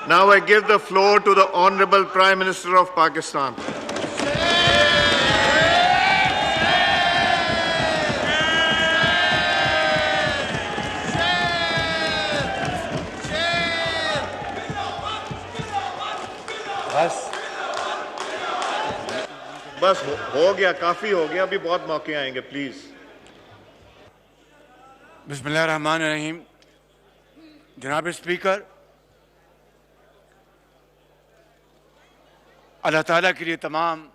Now I give the floor to the Honorable Prime Minister of Pakistan. بس ہو گیا، کافی ہو گیا، ابھی بہت موقع آئیں گے، پلیز. بسم اللہ الرحمن الرحیم. جناب اسپیکر، اللہ تعالیٰ کے لیے تمام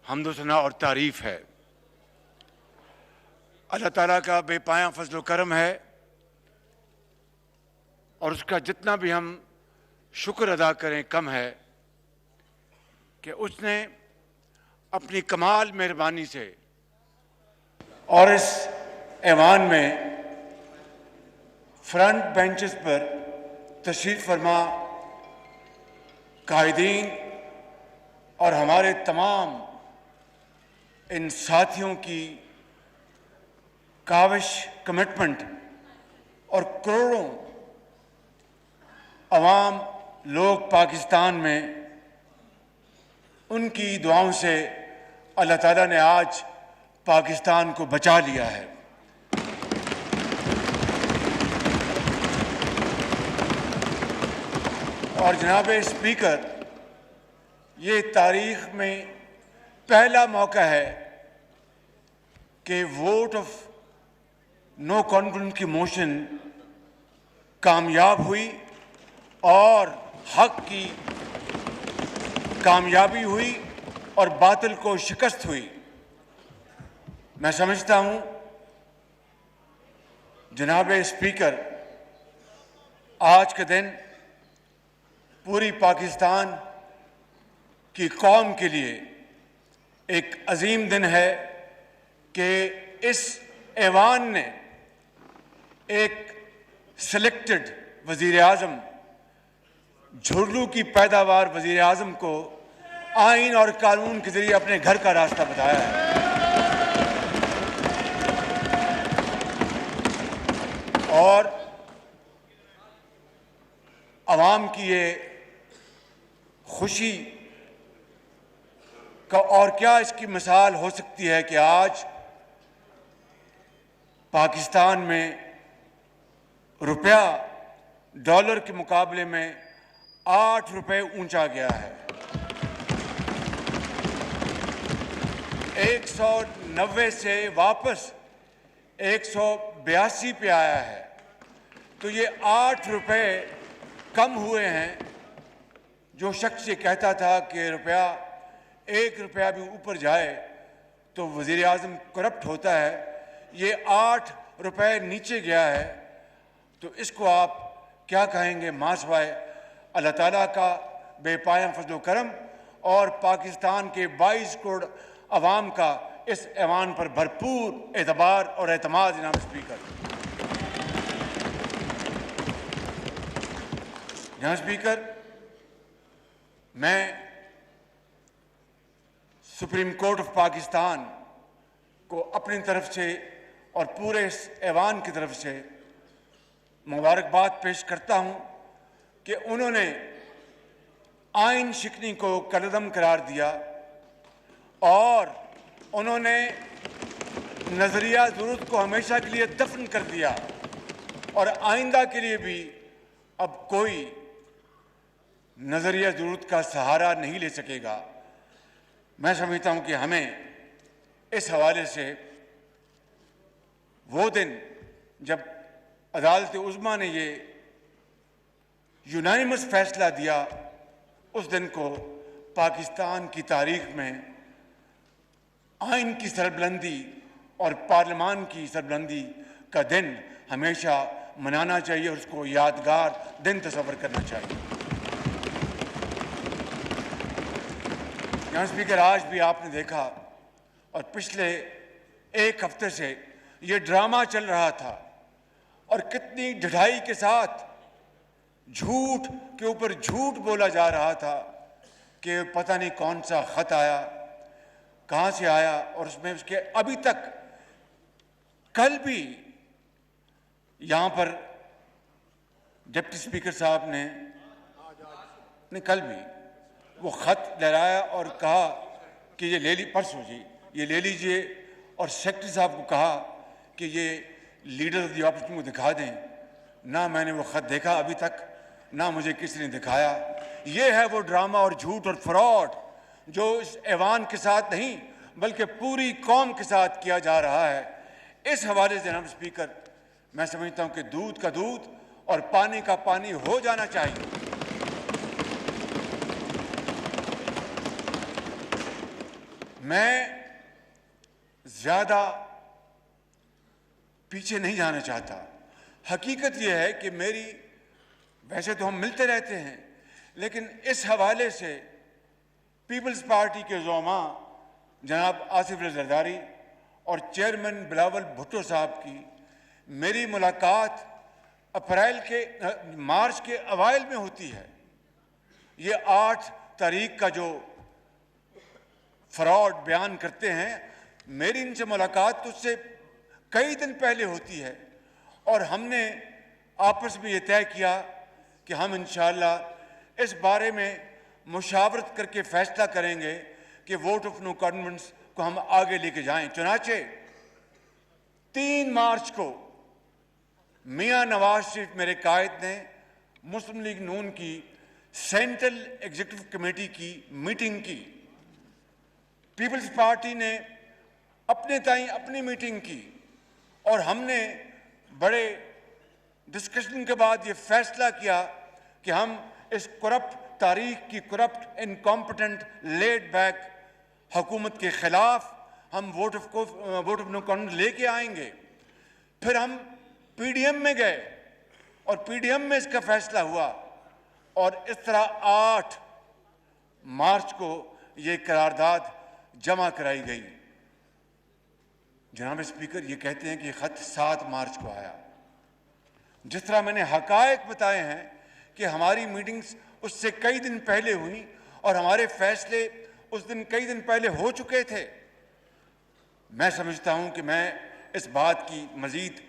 حمد و ثنا اور تعریف ہے. اللہ تعالیٰ کا بے پایاں فضل و کرم ہے، اور اس کا جتنا بھی ہم شکر ادا کریں کم ہے کہ اس نے اپنی کمال مہربانی سے اور اس ایوان میں فرنٹ بینچز پر تشریف فرما قائدین اور ہمارے تمام ان ساتھیوں کی کاوش، کمٹمنٹ اور کروڑوں عوام لوگ پاکستان میں ان کی دعاؤں سے اللہ تعالیٰ نے آج پاکستان کو بچا لیا ہے. اور جناب اسپیکر، یہ تاریخ میں پہلا موقع ہے کہ ووٹ آف نو کانفیڈنس کی موشن کامیاب ہوئی اور حق کی کامیابی ہوئی اور باطل کو شکست ہوئی. میں سمجھتا ہوں جناب اسپیکر، آج کے دن پوری پاکستان کی قوم کے لیے ایک عظیم دن ہے کہ اس ایوان نے ایک سلیکٹڈ وزیر اعظم، جھرلو کی پیداوار وزیر اعظم کو آئین اور قانون کے ذریعے اپنے گھر کا راستہ بتایا ہے. اور عوام کی یہ خوشی کا اور کیا اس کی مثال ہو سکتی ہے کہ آج پاکستان میں روپیہ ڈالر کے مقابلے میں 8 روپے اونچا گیا ہے. 190 سے واپس 182 پہ آیا ہے. تو یہ 8 روپے کم ہوئے ہیں. جو شخص یہ کہتا تھا کہ روپیہ 1 روپیہ بھی اوپر جائے تو وزیر اعظم کرپٹ ہوتا ہے، یہ 8 روپے نیچے گیا ہے. تو اس کو آپ کیا کہیں گے ماں سوائے اللہ تعالیٰ کا بے پایاں فضل و کرم اور پاکستان کے 22 کروڑ عوام کا اس ایوان پر بھرپور اعتبار اور اعتماد. جناب اسپیکر، جناب اسپیکر، میں سپریم کورٹ آف پاکستان کو اپنی طرف سے اور پورے اس ایوان کی طرف سے مبارکباد پیش کرتا ہوں کہ انہوں نے آئین شکنی کو کالعدم قرار دیا اور انہوں نے نظریہ ضرورت کو ہمیشہ کے لیے دفن کر دیا، اور آئندہ کے لیے بھی اب کوئی نظریہ ضرورت کا سہارا نہیں لے سکے گا. میں سمجھتا ہوں کہ ہمیں اس حوالے سے وہ دن جب عدالت عظمیٰ نے یہ یونانیمس فیصلہ دیا، اس دن کو پاکستان کی تاریخ میں آئین کی سربلندی اور پارلیمان کی سربلندی کا دن ہمیشہ منانا چاہیے اور اس کو یادگار دن تصور کرنا چاہیے. جناب اسپیکر، آج بھی آپ نے دیکھا اور پچھلے 1 ہفتے سے یہ ڈرامہ چل رہا تھا اور کتنی ڈھٹائی کے ساتھ جھوٹ کے اوپر جھوٹ بولا جا رہا تھا کہ پتہ نہیں کون سا خط آیا، کہاں سے آیا، اور اس میں اس کے ابھی تک کل بھی یہاں پر ڈپٹی اسپیکر صاحب نے نے کل بھی وہ خط لہرایا اور کہا کہ یہ لے لی، پرسوں جی یہ لے لیجئے، اور سیکرٹری صاحب کو کہا کہ یہ لیڈر آف دی اپوزیشن کو دکھا دیں. نہ میں نے وہ خط دیکھا ابھی تک، نہ مجھے کسی نے دکھایا. یہ ہے وہ ڈرامہ اور جھوٹ اور فراڈ جو اس ایوان کے ساتھ نہیں بلکہ پوری قوم کے ساتھ کیا جا رہا ہے. اس حوالے سے جناب اسپیکر میں سمجھتا ہوں کہ دودھ کا دودھ اور پانی کا پانی ہو جانا چاہیے. میں زیادہ پیچھے نہیں جانا چاہتا. حقیقت یہ ہے کہ میری، ویسے تو ہم ملتے رہتے ہیں، لیکن اس حوالے سے پیپلز پارٹی کے زعماء جناب آصف علی زرداری اور چیئرمین بلاول بھٹو صاحب کی میری ملاقات مارچ کے اوائل میں ہوتی ہے. یہ 8 تاریخ کا جو فراڈ بیان کرتے ہیں، میری ان سے ملاقات تو اس سے کئی دن پہلے ہوتی ہے، اور ہم نے آپس میں یہ طے کیا کہ ہم انشاءاللہ اس بارے میں مشاورت کر کے فیصلہ کریں گے کہ ووٹ آف نو کانفیڈنس کو ہم آگے لے کے جائیں. چنانچہ 3 مارچ کو میاں نواز شریف میرے قائد نے مسلم لیگ نون کی سینٹرل ایگزیکٹو کمیٹی کی میٹنگ کی. پیپلز پارٹی نے اپنے تائیں اپنی میٹنگ کی، اور ہم نے بڑے ڈسکشن کے بعد یہ فیصلہ کیا کہ ہم اس کرپٹ تاریخ کی کرپٹ انکمپٹنٹ لیڈ بیک حکومت کے خلاف ہم ووٹ آف نو کانفیڈنس لے کے آئیں گے. پھر ہم پی ڈی ایم میں گئے اور پی ڈی ایم میں اس کا فیصلہ ہوا، اور اس طرح 8 مارچ کو یہ قرارداد جمع کرائی گئی. جناب اسپیکر یہ کہتے ہیں کہ یہ خط 7 مارچ کو آیا. جس طرح میں نے حقائق بتائے ہیں کہ ہماری میٹنگز اس سے کئی دن پہلے ہوئیں اور ہمارے فیصلے اس دن کئی دن پہلے ہو چکے تھے، میں سمجھتا ہوں کہ میں اس بات کی مزید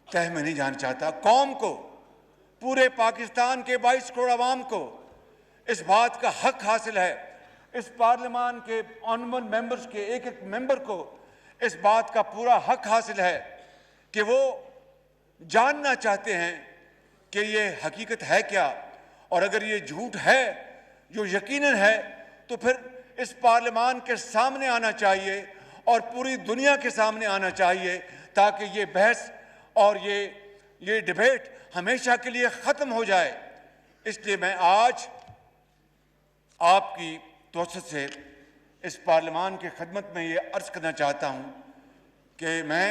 تہ میں نہیں جانا چاہتا. قوم کو، پورے پاکستان کے 22 کروڑ عوام کو اس بات کا حق حاصل ہے، اس پارلیمان کے آنریبل ممبرز کے ایک ایک ممبر کو اس بات کا پورا حق حاصل ہے کہ وہ جاننا چاہتے ہیں کہ یہ حقیقت ہے کیا، اور اگر یہ جھوٹ ہے جو یقیناً ہے تو پھر اس پارلیمان کے سامنے آنا چاہیے اور پوری دنیا کے سامنے آنا چاہیے، تاکہ یہ بحث اور یہ ڈیبیٹ ہمیشہ کے لیے ختم ہو جائے. اس لیے میں آج آپ کی توسط سے اس پارلیمان کی خدمت میں یہ عرض کرنا چاہتا ہوں کہ میں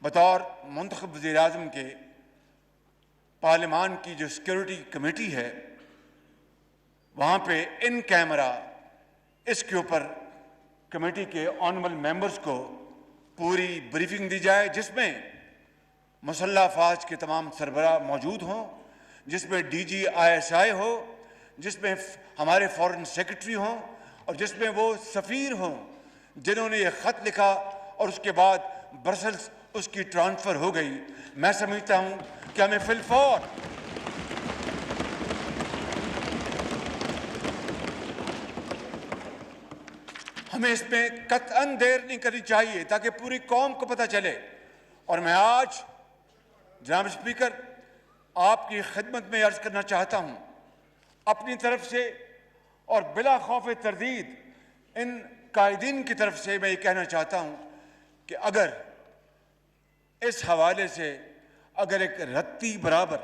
بطور منتخب وزیر اعظم کے پارلیمان کی جو سیکیورٹی کمیٹی ہے، وہاں پہ ان کیمرہ اس کے اوپر کمیٹی کے آنریبل ممبرز کو پوری بریفنگ دی جائے، جس میں مسلح افواج کے تمام سربراہ موجود ہوں، جس میں D G I S I ہو، جس میں ہمارے فارن سیکرٹری ہوں، اور جس میں وہ سفیر ہوں جنہوں نے یہ خط لکھا اور اس کے بعد برسلز اس کی ٹرانسفر ہو گئی. میں سمجھتا ہوں کہ ہمیں فی الفور ہمیں اس میں قطعاً دیر نہیں کرنی چاہیے تاکہ پوری قوم کو پتہ چلے. اور میں آج جناب اسپیکر آپ کی خدمت میں عرض کرنا چاہتا ہوں اپنی طرف سے اور بلا خوف تردید ان قائدین کی طرف سے میں یہ کہنا چاہتا ہوں کہ اگر اس حوالے سے اگر ایک رتی برابر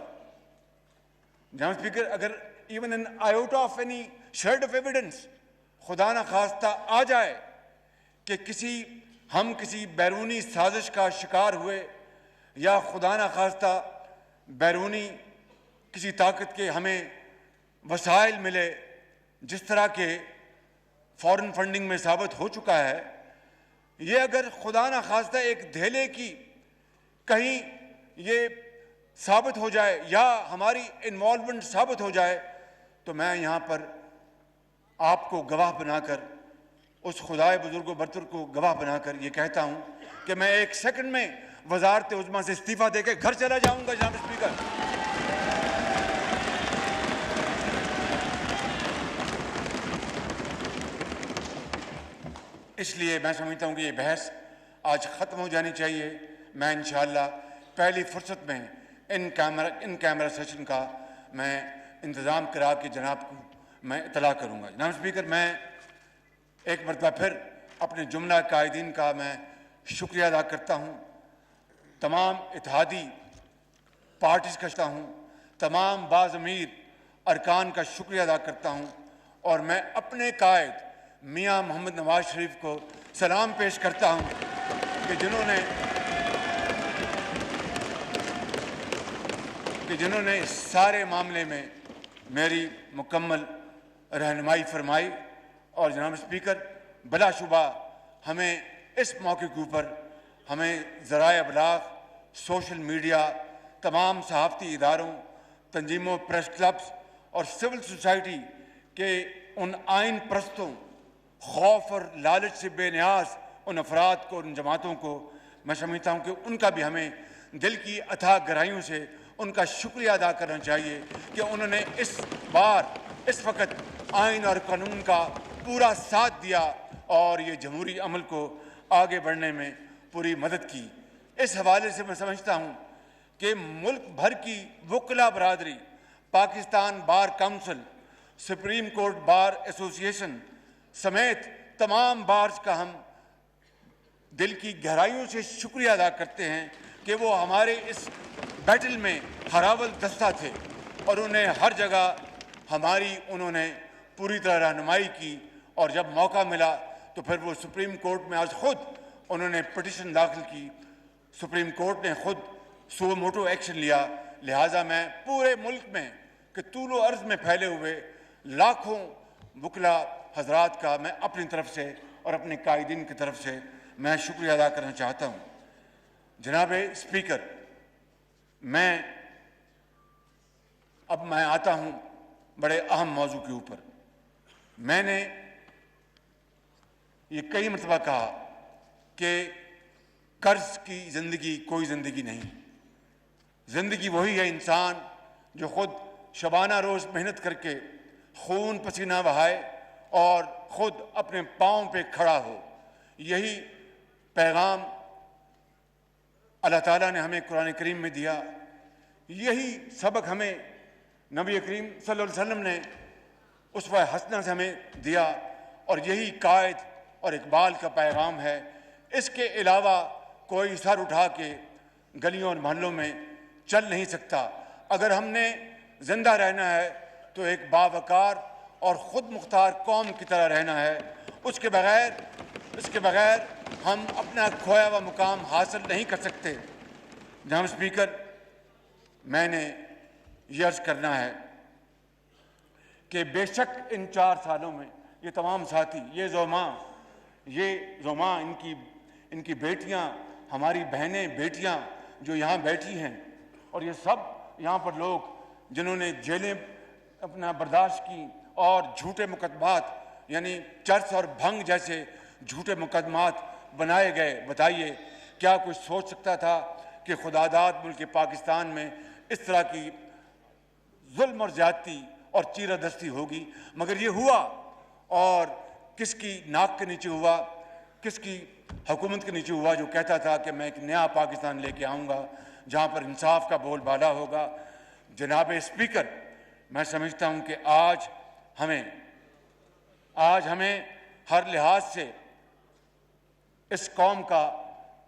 جناب اسپیکر اگر even an iota of any shade of evidence خدا نہ خواستہ آ جائے کہ ہم کسی بیرونی سازش کا شکار ہوئے یا خدا نہ خواستہ بیرونی کسی طاقت کے ہمیں وسائل ملے جس طرح کے فورن فنڈنگ میں ثابت ہو چکا ہے، یہ اگر خدا نہ خواستہ ایک دھیلے کی کہیں یہ ثابت ہو جائے یا ہماری انوالومنٹ ثابت ہو جائے تو میں یہاں پر آپ کو گواہ بنا کر اس خدائے بزرگ و برتر کو گواہ بنا کر یہ کہتا ہوں کہ میں 1 سیکنڈ میں وزارت عظمیٰ سے استعفیٰ دے کے گھر چلا جاؤں گا. جناب اسپیکر اس لیے میں سمجھتا ہوں کہ یہ بحث آج ختم ہو جانی چاہیے. میں انشاءاللہ پہلی فرصت میں ان کیمرہ سیشن کا میں انتظام کرا کے جناب کو میں اطلاع کروں گا. جناب اسپیکر، میں ایک مرتبہ پھر اپنے جملہ قائدین کا میں شکریہ ادا کرتا ہوں. تمام اتحادی پارٹیز کا کرتا ہوں، تمام باضمیر ارکان کا شکریہ ادا کرتا ہوں، اور میں اپنے قائد میاں محمد نواز شریف کو سلام پیش کرتا ہوں کہ جنہوں نے اس سارے معاملے میں میری مکمل رہنمائی فرمائی. اور جناب اسپیکر، بلا شبہ ہمیں اس موقع کے اوپر ہمیں ذرائع ابلاغ، سوشل میڈیا، تمام صحافتی اداروں، تنظیموں، پریس کلبز اور سول سوسائٹی کے ان آئین پرستوں، خوف اور لالچ سے بے نیاز ان افراد کو، ان جماعتوں کو میں سمجھتا ہوں کہ ان کا بھی ہمیں دل کی اتھاہ گہرائیوں سے ان کا شکریہ ادا کرنا چاہیے کہ انہوں نے اس وقت آئین اور قانون کا پورا ساتھ دیا اور یہ جمہوری عمل کو آگے بڑھنے میں پوری مدد کی. اس حوالے سے میں سمجھتا ہوں کہ ملک بھر کی وکلا برادری، Pakistan bar council, supreme court bar ایسوسی ایشن سمیت تمام بارز کا ہم دل کی گہرائیوں سے شکریہ ادا کرتے ہیں کہ وہ ہمارے اس بیٹل میں ہراول دستہ تھے اور انہیں ہر جگہ انہوں نے پوری طرح رہنمائی کی. اور جب موقع ملا تو پھر وہ سپریم کورٹ میں آج خود انہوں نے پٹیشن داخل کی، سپریم کورٹ نے خود سو موٹو ایکشن لیا. لہٰذا میں پورے ملک میں کہ طول و عرض میں پھیلے ہوئے لاکھوں وکلا حضرات کا میں اپنی طرف سے اور اپنے قائدین کی طرف سے میں شکریہ ادا کرنا چاہتا ہوں. جناب اسپیکر، میں آتا ہوں بڑے اہم موضوع کے اوپر. میں نے یہ کئی مرتبہ کہا کہ قرض کی زندگی کوئی زندگی نہیں. زندگی وہی ہے انسان جو خود شبانہ روز محنت کر کے خون پسینہ بہائے اور خود اپنے پاؤں پہ کھڑا ہو. یہی پیغام اللہ تعالیٰ نے ہمیں قرآن کریم میں دیا. یہی سبق ہمیں نبی کریم صلی اللہ علیہ وسلم نے اسوہ حسنہ سے ہمیں دیا، اور یہی قائد اور اقبال کا پیغام ہے. اس کے علاوہ کوئی سر اٹھا کے گلیوں اور محلوں میں چل نہیں سکتا. اگر ہم نے زندہ رہنا ہے تو ایک باوقار اور خود مختار قوم کی طرح رہنا ہے. اس کے بغیر ہم اپنا کھویا ہوا مقام حاصل نہیں کر سکتے. جناب اسپیکر، میں نے یہ عرض کرنا ہے کہ بے شک ان 4 سالوں میں یہ تمام ساتھی، یہ زوما ان کی بیٹیاں، ہماری بہنیں بیٹیاں جو یہاں بیٹھی ہیں، اور یہ سب یہاں پر لوگ جنہوں نے جیلیں اپنا برداشت کی اور جھوٹے مقدمات یعنی چرس اور بھنگ جیسے جھوٹے مقدمات بنائے گئے. بتائیے کیا کوئی سوچ سکتا تھا کہ خداداد ملک پاکستان میں اس طرح کی ظلم اور زیادتی اور چیرہ دستی ہوگی؟ مگر یہ ہوا، اور کس کی ناک کے نیچے ہوا، کس کی حکومت کے نیچے ہوا جو کہتا تھا کہ میں ایک نیا پاکستان لے کے آؤں گا جہاں پر انصاف کا بول بالا ہوگا. جناب اسپیکر، میں سمجھتا ہوں کہ آج ہمیں ہر لحاظ سے اس قوم کا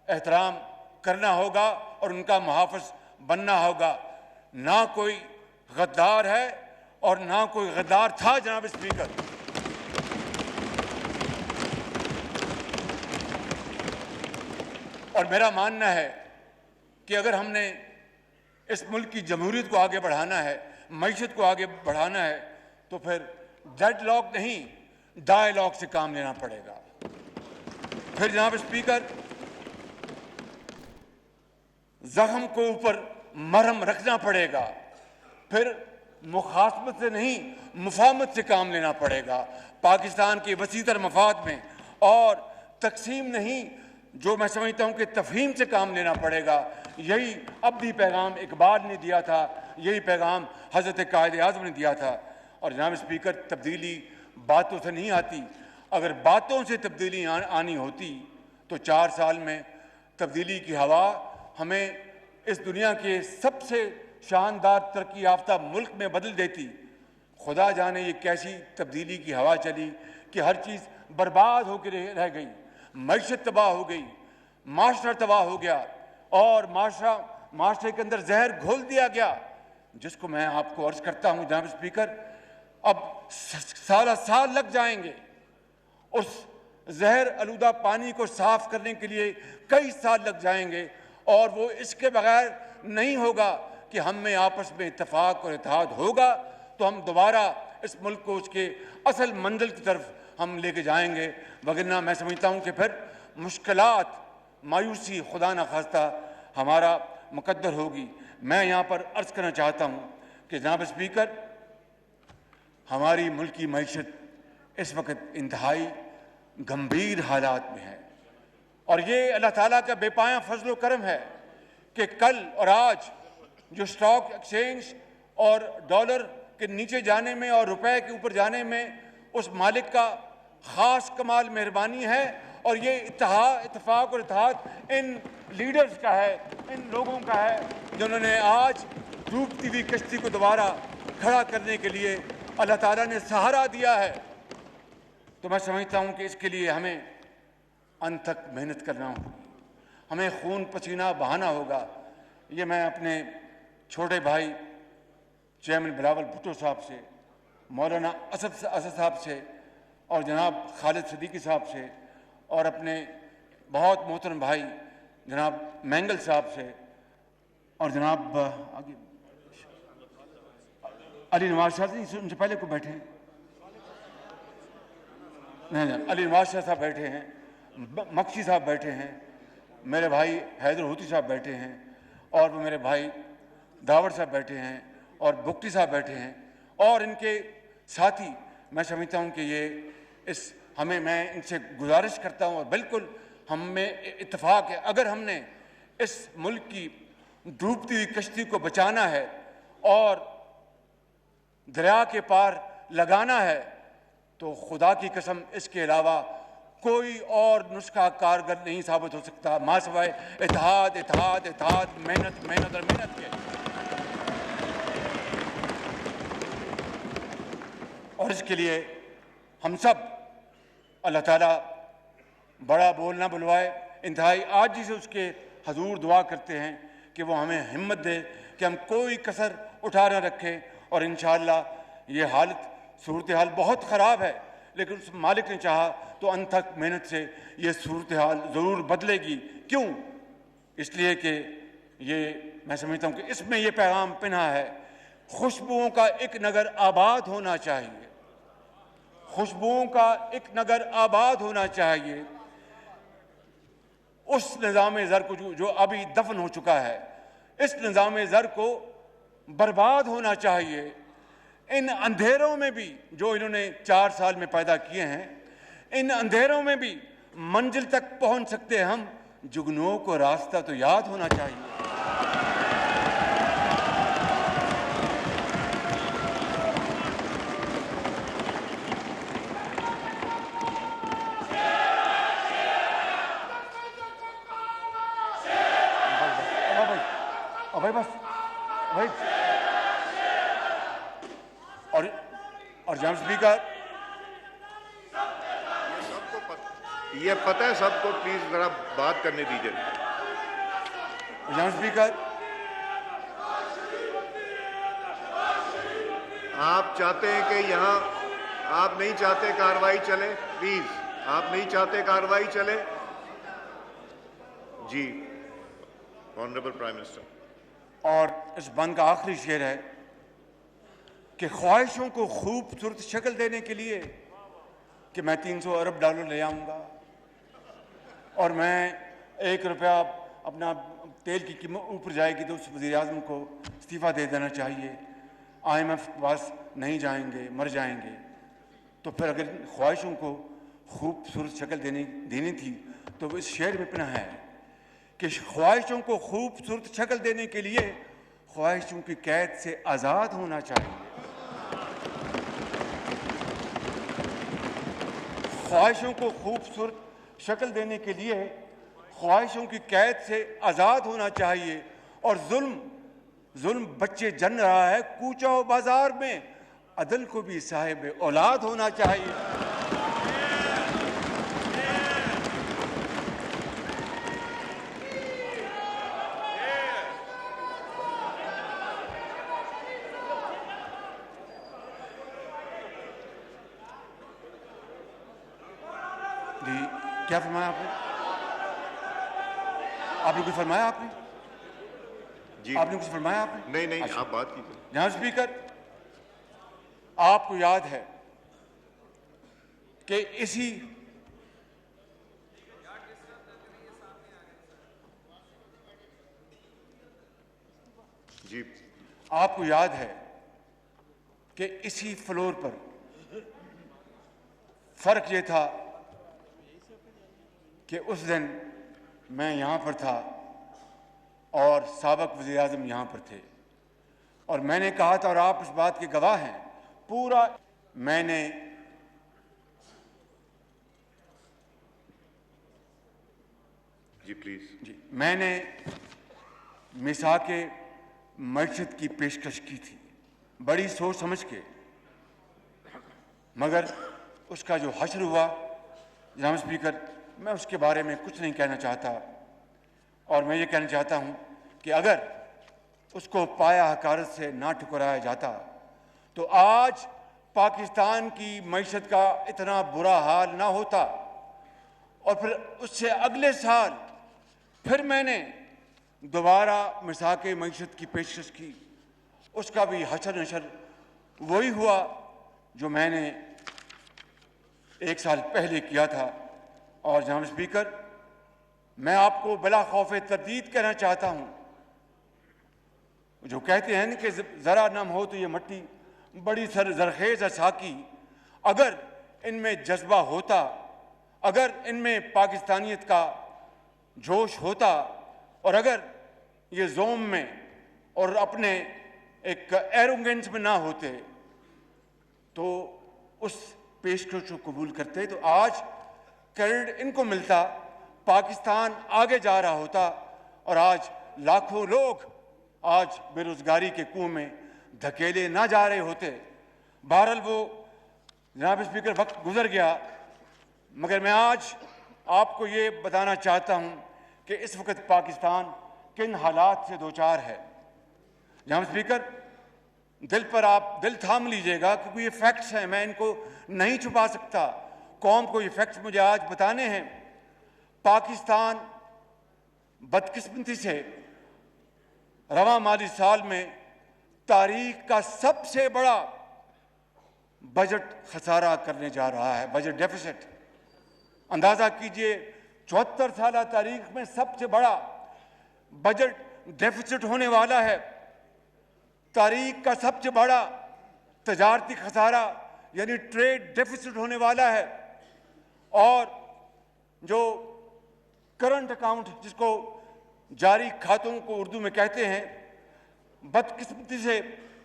احترام کرنا ہوگا اور ان کا محافظ بننا ہوگا. نہ کوئی غدار ہے اور نہ کوئی غدار تھا. جناب اسپیکر، اور میرا ماننا ہے کہ اگر ہم نے اس ملک کی جمہوریت کو آگے بڑھانا ہے، معیشت کو آگے بڑھانا ہے، تو پھر ڈیڈ لاک نہیں، ڈائیلاگ سے کام لینا پڑے گا. پھر جناب اسپیکر، زخم کو اوپر مرہم رکھنا پڑے گا. پھر مخاصمت سے نہیں، مفاہمت سے کام لینا پڑے گا، پاکستان کے وسیع تر مفاد میں، اور تقسیم نہیں، جو میں سمجھتا ہوں کہ تفہیم سے کام لینا پڑے گا. یہی ابدی پیغام اقبال نے دیا تھا، یہی پیغام حضرت قائد اعظم نے دیا تھا. اور جناب اسپیکر، تبدیلی باتوں سے نہیں آتی. اگر باتوں سے تبدیلی آنی ہوتی تو 4 سال میں تبدیلی کی ہوا ہمیں اس دنیا کے سب سے شاندار ترقی یافتہ ملک میں بدل دیتی۔ خدا جانے یہ کیسی تبدیلی کی ہوا چلی کہ ہر چیز برباد ہو کے رہ گئی، معیشت تباہ ہو گئی، معاشرہ تباہ ہو گیا، اور معاشرے کے اندر زہر گھول دیا گیا، جس کو میں آپ کو عرض کرتا ہوں جناب اسپیکر، اب سالہ سال لگ جائیں گے اس زہر آلودہ پانی کو صاف کرنے کے لیے، کئی سال لگ جائیں گے، اور وہ اس کے بغیر نہیں ہوگا کہ ہم میں آپس میں اتفاق اور اتحاد ہوگا تو ہم دوبارہ اس ملک کو اس کے اصل منزل کی طرف ہم لے کے جائیں گے، وگرنہ میں سمجھتا ہوں کہ پھر مشکلات، مایوسی خدا نخواستہ ہمارا مقدر ہوگی۔ میں یہاں پر عرض کرنا چاہتا ہوں کہ جناب اسپیکر، ہماری ملکی معیشت اس وقت انتہائی گمبھیر حالات میں ہے، اور یہ اللہ تعالیٰ کا بے پایاں فضل و کرم ہے کہ کل اور آج جو اسٹاک ایکسچینج اور ڈالر کے نیچے جانے میں اور روپے کے اوپر جانے میں اس مالک کا خاص کمال مہربانی ہے، اور یہ اتفاق اور اتحاد ان لیڈرز کا ہے، ان لوگوں کا ہے جنہوں نے آج ڈوبتی ہوئی کشتی کو دوبارہ کھڑا کرنے کے لیے اللہ تعالیٰ نے سہارا دیا ہے۔ تو میں سمجھتا ہوں کہ اس کے لیے ہمیں انت تک محنت کرنا ہوگی، ہمیں خون پسینہ بہانا ہوگا۔ یہ میں اپنے چھوٹے بھائی چیئرمین بلاول بھٹو صاحب سے، مولانا اسد صاحب سے، اور جناب خالد صدیقی صاحب سے، اور اپنے بہت محترم بھائی جناب مینگل صاحب سے، اور جناب علی نواز شاہ سے، ان سے پہلے کو بیٹھے ہیں، علی نواز شاہ صاحب بیٹھے ہیں، مکشی صاحب بیٹھے ہیں، میرے بھائی حیدر ہوتی صاحب بیٹھے ہیں، اور وہ میرے بھائی داور صاحب بیٹھے ہیں، اور بگٹی صاحب بیٹھے ہیں، اور ان کے ساتھی۔ میں سمجھتا ہوں کہ یہ میں ان سے گزارش کرتا ہوں، اور بالکل ہم میں اتفاق ہے، اگر ہم نے اس ملک کی ڈوبتی ہوئی کشتی کو بچانا ہے اور دریا کے پار لگانا ہے تو خدا کی قسم اس کے علاوہ کوئی اور نسخہ کارگر نہیں ثابت ہو سکتا ماں سوائے اتحاد، اتحاد، اتحاد، محنت، محنت اور محنت کے۔ اور اس کے لیے ہم سب اللہ تعالیٰ بڑا بول نہ بلوائے، انتہائی عاجزی سے اس کے حضور دعا کرتے ہیں کہ وہ ہمیں ہمت دے کہ ہم کوئی کسر اٹھا نہ رکھیں، اور انشاءاللہ یہ حالت صورتحال بہت خراب ہے، لیکن اس مالک نے چاہا تو انت تک محنت سے یہ صورتحال ضرور بدلے گی۔ کیوں؟ اس لیے کہ یہ میں سمجھتا ہوں کہ اس میں یہ پیغام پنہا ہے، خوشبوؤں کا ایک نگر آباد ہونا چاہیے، خوشبوؤں کا ایک نگر آباد ہونا چاہیے۔ اس نظام زر کو جو ابھی دفن ہو چکا ہے، اس نظام زر کو برباد ہونا چاہیے۔ ان اندھیروں میں بھی جو انہوں نے 4 سال میں پیدا کیے ہیں، ان اندھیروں میں بھی منزل تک پہنچ سکتے ہیں ہم، جگنوں کو راستہ تو یاد ہونا چاہیے۔ اور جناب اسپیکر، یہ پتہ ہے سب کو، پلیز ذرا بات کرنے دیجیے۔ جناب اسپیکر، آپ چاہتے ہیں کہ یہاں آپ نہیں چاہتے کارروائی چلے، پلیز آپ نہیں چاہتے کارروائی چلے؟ جی آنریبل پرائم منسٹر۔ اور اس بند کا آخری شعر ہے کہ خواہشوں کو خوبصورت شکل دینے کے لیے کہ میں 300 ارب ڈالر لے آؤں گا، اور میں 1 روپیہ اپنا تیل کی قیمت اوپر جائے گی تو اس وزیر اعظم کو استعفیٰ دے دینا چاہیے، IMF کے پاس نہیں جائیں گے، مر جائیں گے۔ تو پھر اگر خواہشوں کو خوبصورت شکل دینی تھی تو وہ اس شعر میں پنہا ہے کہ خواہشوں کو خوبصورت شکل دینے کے لیے خواہشوں کی قید سے آزاد ہونا چاہیے۔ خواہشوں کو خوبصورت شکل دینے کے لیے خواہشوں کی قید سے آزاد ہونا چاہیے، اور ظلم بچے جن رہا ہے کوچہ و بازار میں، عدل کو بھی صاحب اولاد ہونا چاہیے۔ جی کیا فرمایا آپ نے؟ آپ نے کچھ فرمایا؟ آپ نے جی آپ نے کچھ فرمایا؟ آپ نے نہیں آپ بات کیجیے۔ جناب اسپیکر، آپ کو یاد ہے کہ جی آپ کو یاد ہے کہ اسی فلور پر فرق یہ تھا کہ اس دن میں یہاں پر تھا اور سابق وزیر اعظم یہاں پر تھے، اور میں نے کہا تھا، اور آپ اس بات کے گواہ ہیں، پورا میں نے جی پلیز میں نے میثاق معیشت کی پیشکش کی تھی بڑی سوچ سمجھ کے، مگر اس کا جو حشر ہوا جناب اسپیکر، میں اس کے بارے میں کچھ نہیں کہنا چاہتا، اور میں یہ کہنا چاہتا ہوں کہ اگر اس کو پایا حقارت سے نہ ٹھکرایا جاتا تو آج پاکستان کی معیشت کا اتنا برا حال نہ ہوتا، اور پھر اس سے اگلے سال پھر میں نے دوبارہ میثاق معیشت کی پیشکش کی، اس کا بھی حشر نشر وہی ہوا جو میں نے 1 سال پہلے کیا تھا۔ اور جناب اسپیکر، میں آپ کو بلا خوف تردید کہنا چاہتا ہوں، جو کہتے ہیں کہ ذرا نم ہو تو یہ مٹی بڑی زرخیز ہے ساکی، اگر ان میں جذبہ ہوتا، اگر ان میں پاکستانیت کا جوش ہوتا، اور اگر یہ زوم میں اور اپنے ایک ایروگنس میں نہ ہوتے تو اس پیشکش کو قبول کرتے تو آج کریڈٹ ان کو ملتا، پاکستان آگے جا رہا ہوتا، اور آج لاکھوں لوگ آج بے روزگاری کے کنویں میں دھکیلے نہ جا رہے ہوتے۔ بہرحال وہ جناب اسپیکر وقت گزر گیا، مگر میں آج آپ کو یہ بتانا چاہتا ہوں کہ اس وقت پاکستان کن حالات سے دوچار ہے۔ جناب اسپیکر، دل پر آپ دل تھام لیجئے گا، کیونکہ یہ فیکٹس ہیں، میں ان کو نہیں چھپا سکتا، قوم کو یہ فیکٹس مجھے آج بتانے ہیں۔ پاکستان بدقسمتی سے رواں مالی سال میں تاریخ کا سب سے بڑا بجٹ خسارہ کرنے جا رہا ہے، بجٹ ڈیفیسٹ۔ اندازہ کیجئے 74 سالہ تاریخ میں سب سے بڑا بجٹ ڈیفیسٹ ہونے والا ہے، تاریخ کا سب سے بڑا تجارتی خسارہ یعنی ٹریڈ ڈیفیسٹ ہونے والا ہے، اور جو کرنٹ اکاؤنٹ جس کو جاری کھاتوں کو اردو میں کہتے ہیں، بدقسمتی سے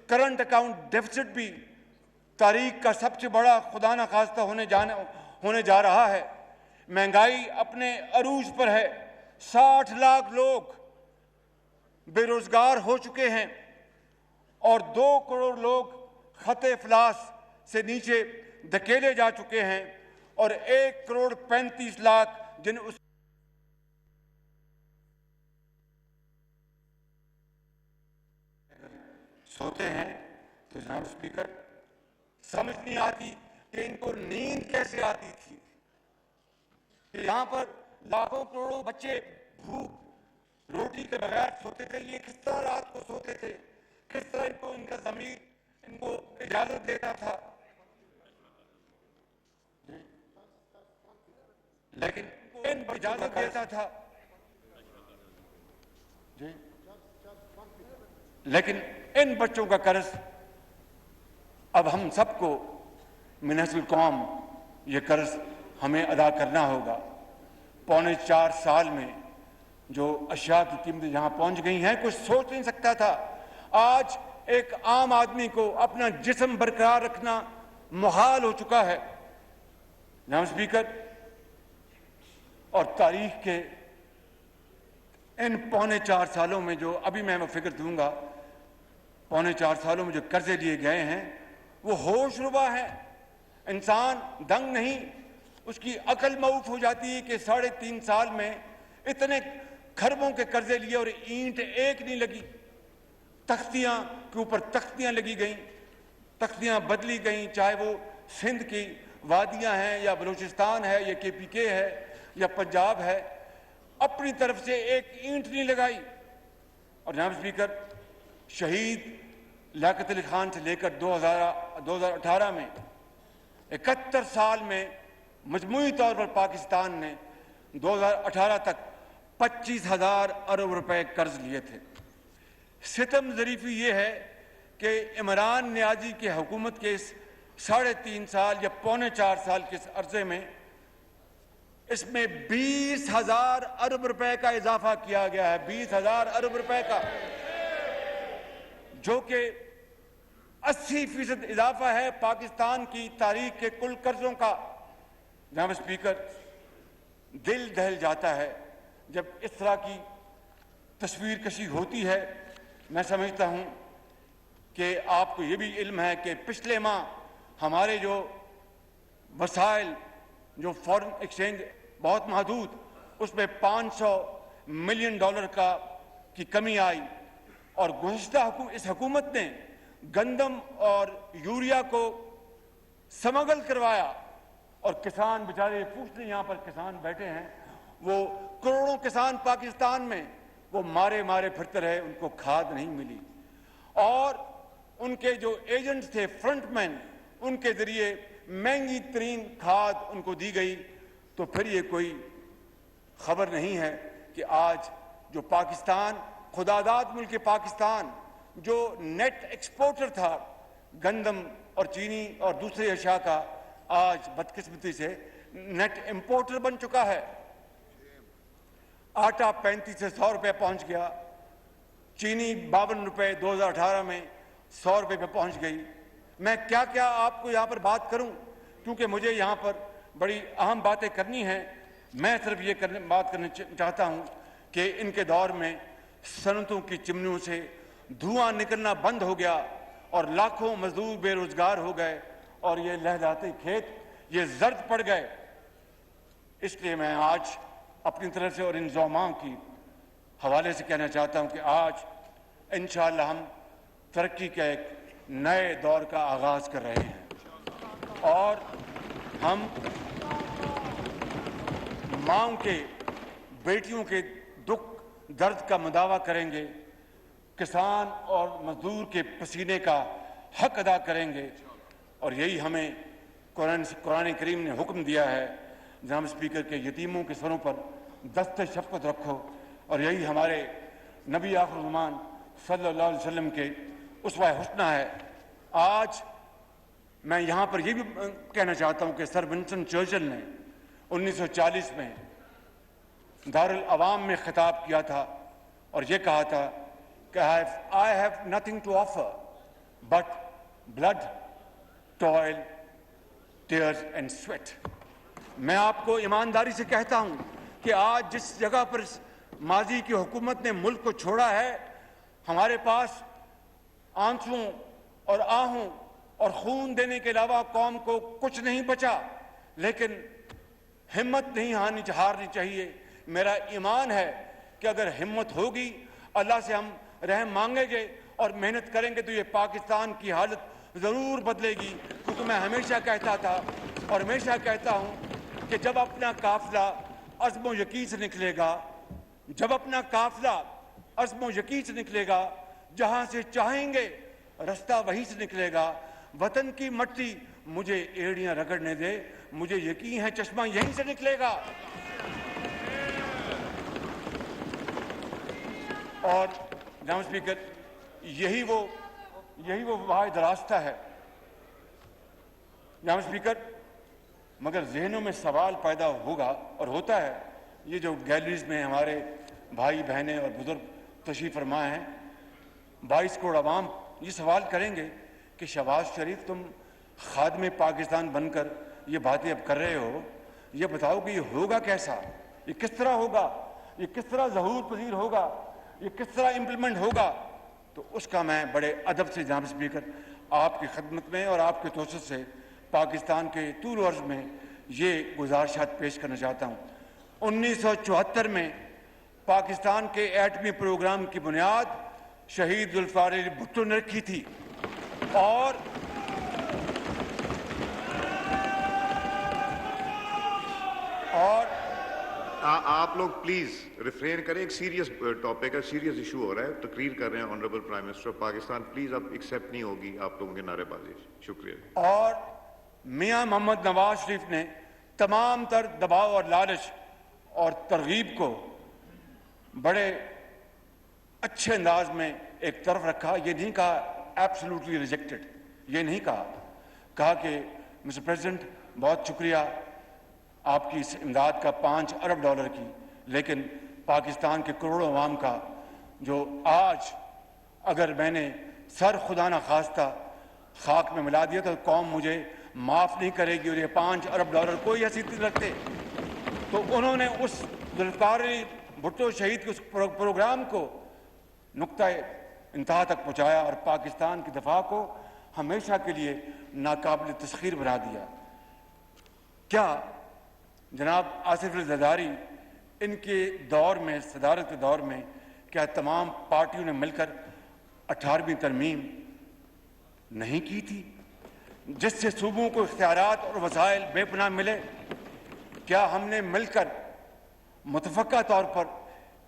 کرنٹ اکاؤنٹ ڈیفیسٹ بھی تاریخ کا سب سے بڑا خدا نخواستہ ہونے جا رہا ہے۔ مہنگائی اپنے عروج پر ہے، 60 لاکھ لوگ بے روزگار ہو چکے ہیں، اور 2 کروڑ لوگ خط افلاس سے نیچے دھکیلے جا چکے ہیں، اور 1 کروڑ 35 لاکھ جن اس سوتے ہیں تو جناب اسپیکر سمجھ نہیں آتی کہ ان کو نیند کیسے آتی تھی، کہ یہاں پر لاکھوں کروڑوں بچے بھوک روٹی کے بغیر سوتے تھے، یہ کس طرح رات کو سوتے تھے، کس طرح ان کا ضمیر ان کو اجازت دیتا تھا، لیکن ان کو اجازت دیتا تھا، لیکن ان بچوں کا قرض اب ہم سب کو منحص القوم یہ قرض ہمیں ادا کرنا ہوگا۔ 3.25 سال میں جو اشیاء کی قیمتیں جہاں پہنچ گئی ہیں کوئی سوچ نہیں سکتا تھا۔ آج ایک عام آدمی کو اپنا جسم برقرار رکھنا محال ہو چکا ہے۔ جناب اسپیکر، اور تاریخ کے ان 3.25 سالوں میں جو ابھی میں وہ فگر دوں گا، 3.25 سالوں میں جو قرضے لیے گئے ہیں وہ ہوش ربا ہے. انسان دنگ نہیں، اس کی عقل معوف ہو جاتی ہے کہ 3.5 سال میں اتنے کھربوں کے قرضے لیے اور اینٹ ایک نہیں لگی. تختیاں کے اوپر تختیاں لگی گئیں، تختیاں بدلی گئیں، چاہے وہ سندھ کی وادیاں ہیں یا بلوچستان ہے یا KPK ہے یا پنجاب ہے، اپنی طرف سے ایک اینٹ نہیں لگائی. اور جناب اسپیکر، شہید لیاقت علی خان سے لے کر 2018 میں 71 سال میں مجموعی طور پر پاکستان نے 2018 تک 25,000 ارب روپے قرض لیے تھے. ستم ظریفی یہ ہے کہ عمران نیازی کی حکومت کے اس 3.5 سال یا 3.25 سال کے اس عرصے میں اس میں 20,000 ارب روپے کا اضافہ کیا گیا ہے. 20,000 ارب روپے کا، جو کہ 80% اضافہ ہے پاکستان کی تاریخ کے کل قرضوں کا. جناب اسپیکر، دل دہل جاتا ہے جب اس طرح کی تصویر کشی ہوتی ہے. میں سمجھتا ہوں کہ آپ کو یہ بھی علم ہے کہ پچھلے ماہ ہمارے جو وسائل، جو فارن ایکسچینج بہت محدود، اس میں $500 ملین کی کمی آئی. اور گزشتہ اس حکومت نے گندم اور یوریا کو سمگل کروایا، اور کسان بیچارے پوچھتے یہاں پر کسان بیٹھے ہیں، وہ کروڑوں کسان پاکستان میں وہ مارے پھرتے رہے، ان کو کھاد نہیں ملی. اور ان کے جو ایجنٹس تھے، فرنٹ مین، ان کے ذریعے مہنگی ترین کھاد ان کو دی گئی. تو پھر یہ کوئی خبر نہیں ہے کہ آج جو پاکستان، خداداد ملک پاکستان، جو نیٹ ایکسپورٹر تھا گندم اور چینی اور دوسرے اشیاء کا، آج بدقسمتی سے نیٹ امپورٹر بن چکا ہے. آٹا 35 سے 100 روپے پہنچ گیا، چینی 52 روپے 2018 میں 100 روپے پہ پہنچ گئی. میں کیا آپ کو یہاں پر بات کروں، کیونکہ مجھے یہاں پر بڑی اہم باتیں کرنی ہیں. میں صرف یہ بات کرنا چاہتا ہوں کہ ان کے دور میں صنعتوں کی چمنیوں سے دھواں نکلنا بند ہو گیا اور لاکھوں مزدور بے روزگار ہو گئے، اور یہ لہلاتے کھیت یہ زرد پڑ گئے. اس لیے میں آج اپنی طرف سے اور ان زعماؤں کی حوالے سے کہنا چاہتا ہوں کہ آج انشاءاللہ ہم ترقی کے ایک نئے دور کا آغاز کر رہے ہیں، اور ہم ماؤں کے، بیٹیوں کے دکھ درد کا مداوع کریں گے، کسان اور مزدور کے پسینے کا حق ادا کریں گے. اور یہی ہمیں قرآن کریم نے حکم دیا ہے، جناب اسپیکر، کے یتیموں کے سروں پر دست شفقت رکھو. اور یہی ہمارے نبی آخر زمان صلی اللہ علیہ وسلم کے اسوہ حسنہ ہے. آج میں یہاں پر یہ بھی کہنا چاہتا ہوں کہ سر ونسٹن چرچل نے 1940 میں دارالعوام میں خطاب کیا تھا اور یہ کہا تھا کہ I have nothing to offer but blood, toil, tears and sweat. میں آپ کو ایمانداری سے کہتا ہوں کہ آج جس جگہ پر ماضی کی حکومت نے ملک کو چھوڑا ہے، ہمارے پاس آنسوؤں اور آہوں اور خون دینے کے علاوہ قوم کو کچھ نہیں بچا. لیکن ہمت نہیں ہارنی چاہیے. میرا ایمان ہے کہ اگر ہمت ہوگی، اللہ سے ہم رحم مانگیں گے اور محنت کریں گے تو یہ پاکستان کی حالت ضرور بدلے گی. کیونکہ میں ہمیشہ کہتا تھا اور ہمیشہ کہتا ہوں کہ جب اپنا قافلہ عزم و یقین سے نکلے گا، جب اپنا قافلہ عزم و یقین سے نکلے گا، جہاں سے چاہیں گے رستہ وہیں سے نکلے گا. وطن کی مٹی مجھے ایڑیاں رگڑنے دے، مجھے یقین ہے چشمہ یہیں سے نکلے گا. اور جناب اسپیکر، یہی وہ واحد راستہ ہے جناب اسپیکر. مگر ذہنوں میں سوال پیدا ہوگا اور ہوتا ہے. یہ جو گیلریز میں ہمارے بھائی بہنیں اور بزرگ تشریف فرما ہیں، 22 کروڑ عوام یہ سوال کریں گے کہ شہباز شریف تم خادم پاکستان بن کر یہ باتیں اب کر رہے ہو، یہ بتاؤ کہ یہ ہوگا کیسا، یہ کس طرح ہوگا، یہ کس طرح ظہور پذیر ہوگا، یہ کس طرح امپلیمنٹ ہوگا؟ تو اس کا میں بڑے ادب سے جناب اسپیکر آپ کی خدمت میں اور آپ کے توسط سے پاکستان کے طول و عرض میں یہ گزارشات پیش کرنا چاہتا ہوں۔ 1974 میں پاکستان کے ایٹمی پروگرام کی بنیاد شہید ذوالفقار علی بھٹو نے رکھی تھی، اور آپ لوگ پلیز ریفرین کریں، ایک سیریس ٹاپک ہے، سیریس ایشو ہو رہا ہے، تقریر کر رہے ہیں honourable prime minister of Pakistan, please اب ایکسیپٹ نہیں ہوگی آپ لوگوں کے نعرے بازی۔ شکریہ۔ اور میاں محمد نواز شریف نے تمام تر دباؤ اور لالچ اور ترغیب کو بڑے اچھے انداز میں ایک طرف رکھا، یہ نہیں کہا ایبسلیوٹلی ریجیکٹڈ، یہ نہیں کہا کہ مسٹر پریزیڈنٹ بہت شکریہ آپ کی اس امداد کا 5 ارب ڈالر کی، لیکن پاکستان کے کروڑوں عوام کا جو آج اگر میں نے سر خدا نہ خواستہ خاک میں ملا دیا تو قوم مجھے معاف نہیں کرے گی، اور یہ 5 ارب ڈالر کوئی حیثیت نہیں رکھتے۔ تو انہوں نے اس ذوالفقار علی بھٹو شہید کے اس پروگرام کو نقطۂ انتہا تک پہنچایا اور پاکستان کی دفاع کو ہمیشہ کے لیے ناقابل تسخیر بنا دیا۔ کیا جناب آصف علی زرداری ان کے دور میں، صدارت کے دور میں، کیا تمام پارٹیوں نے مل کر 18ویں ترمیم نہیں کی تھی، جس سے صوبوں کو اختیارات اور وسائل بے پناہ ملے؟ کیا ہم نے مل کر متفقہ طور پر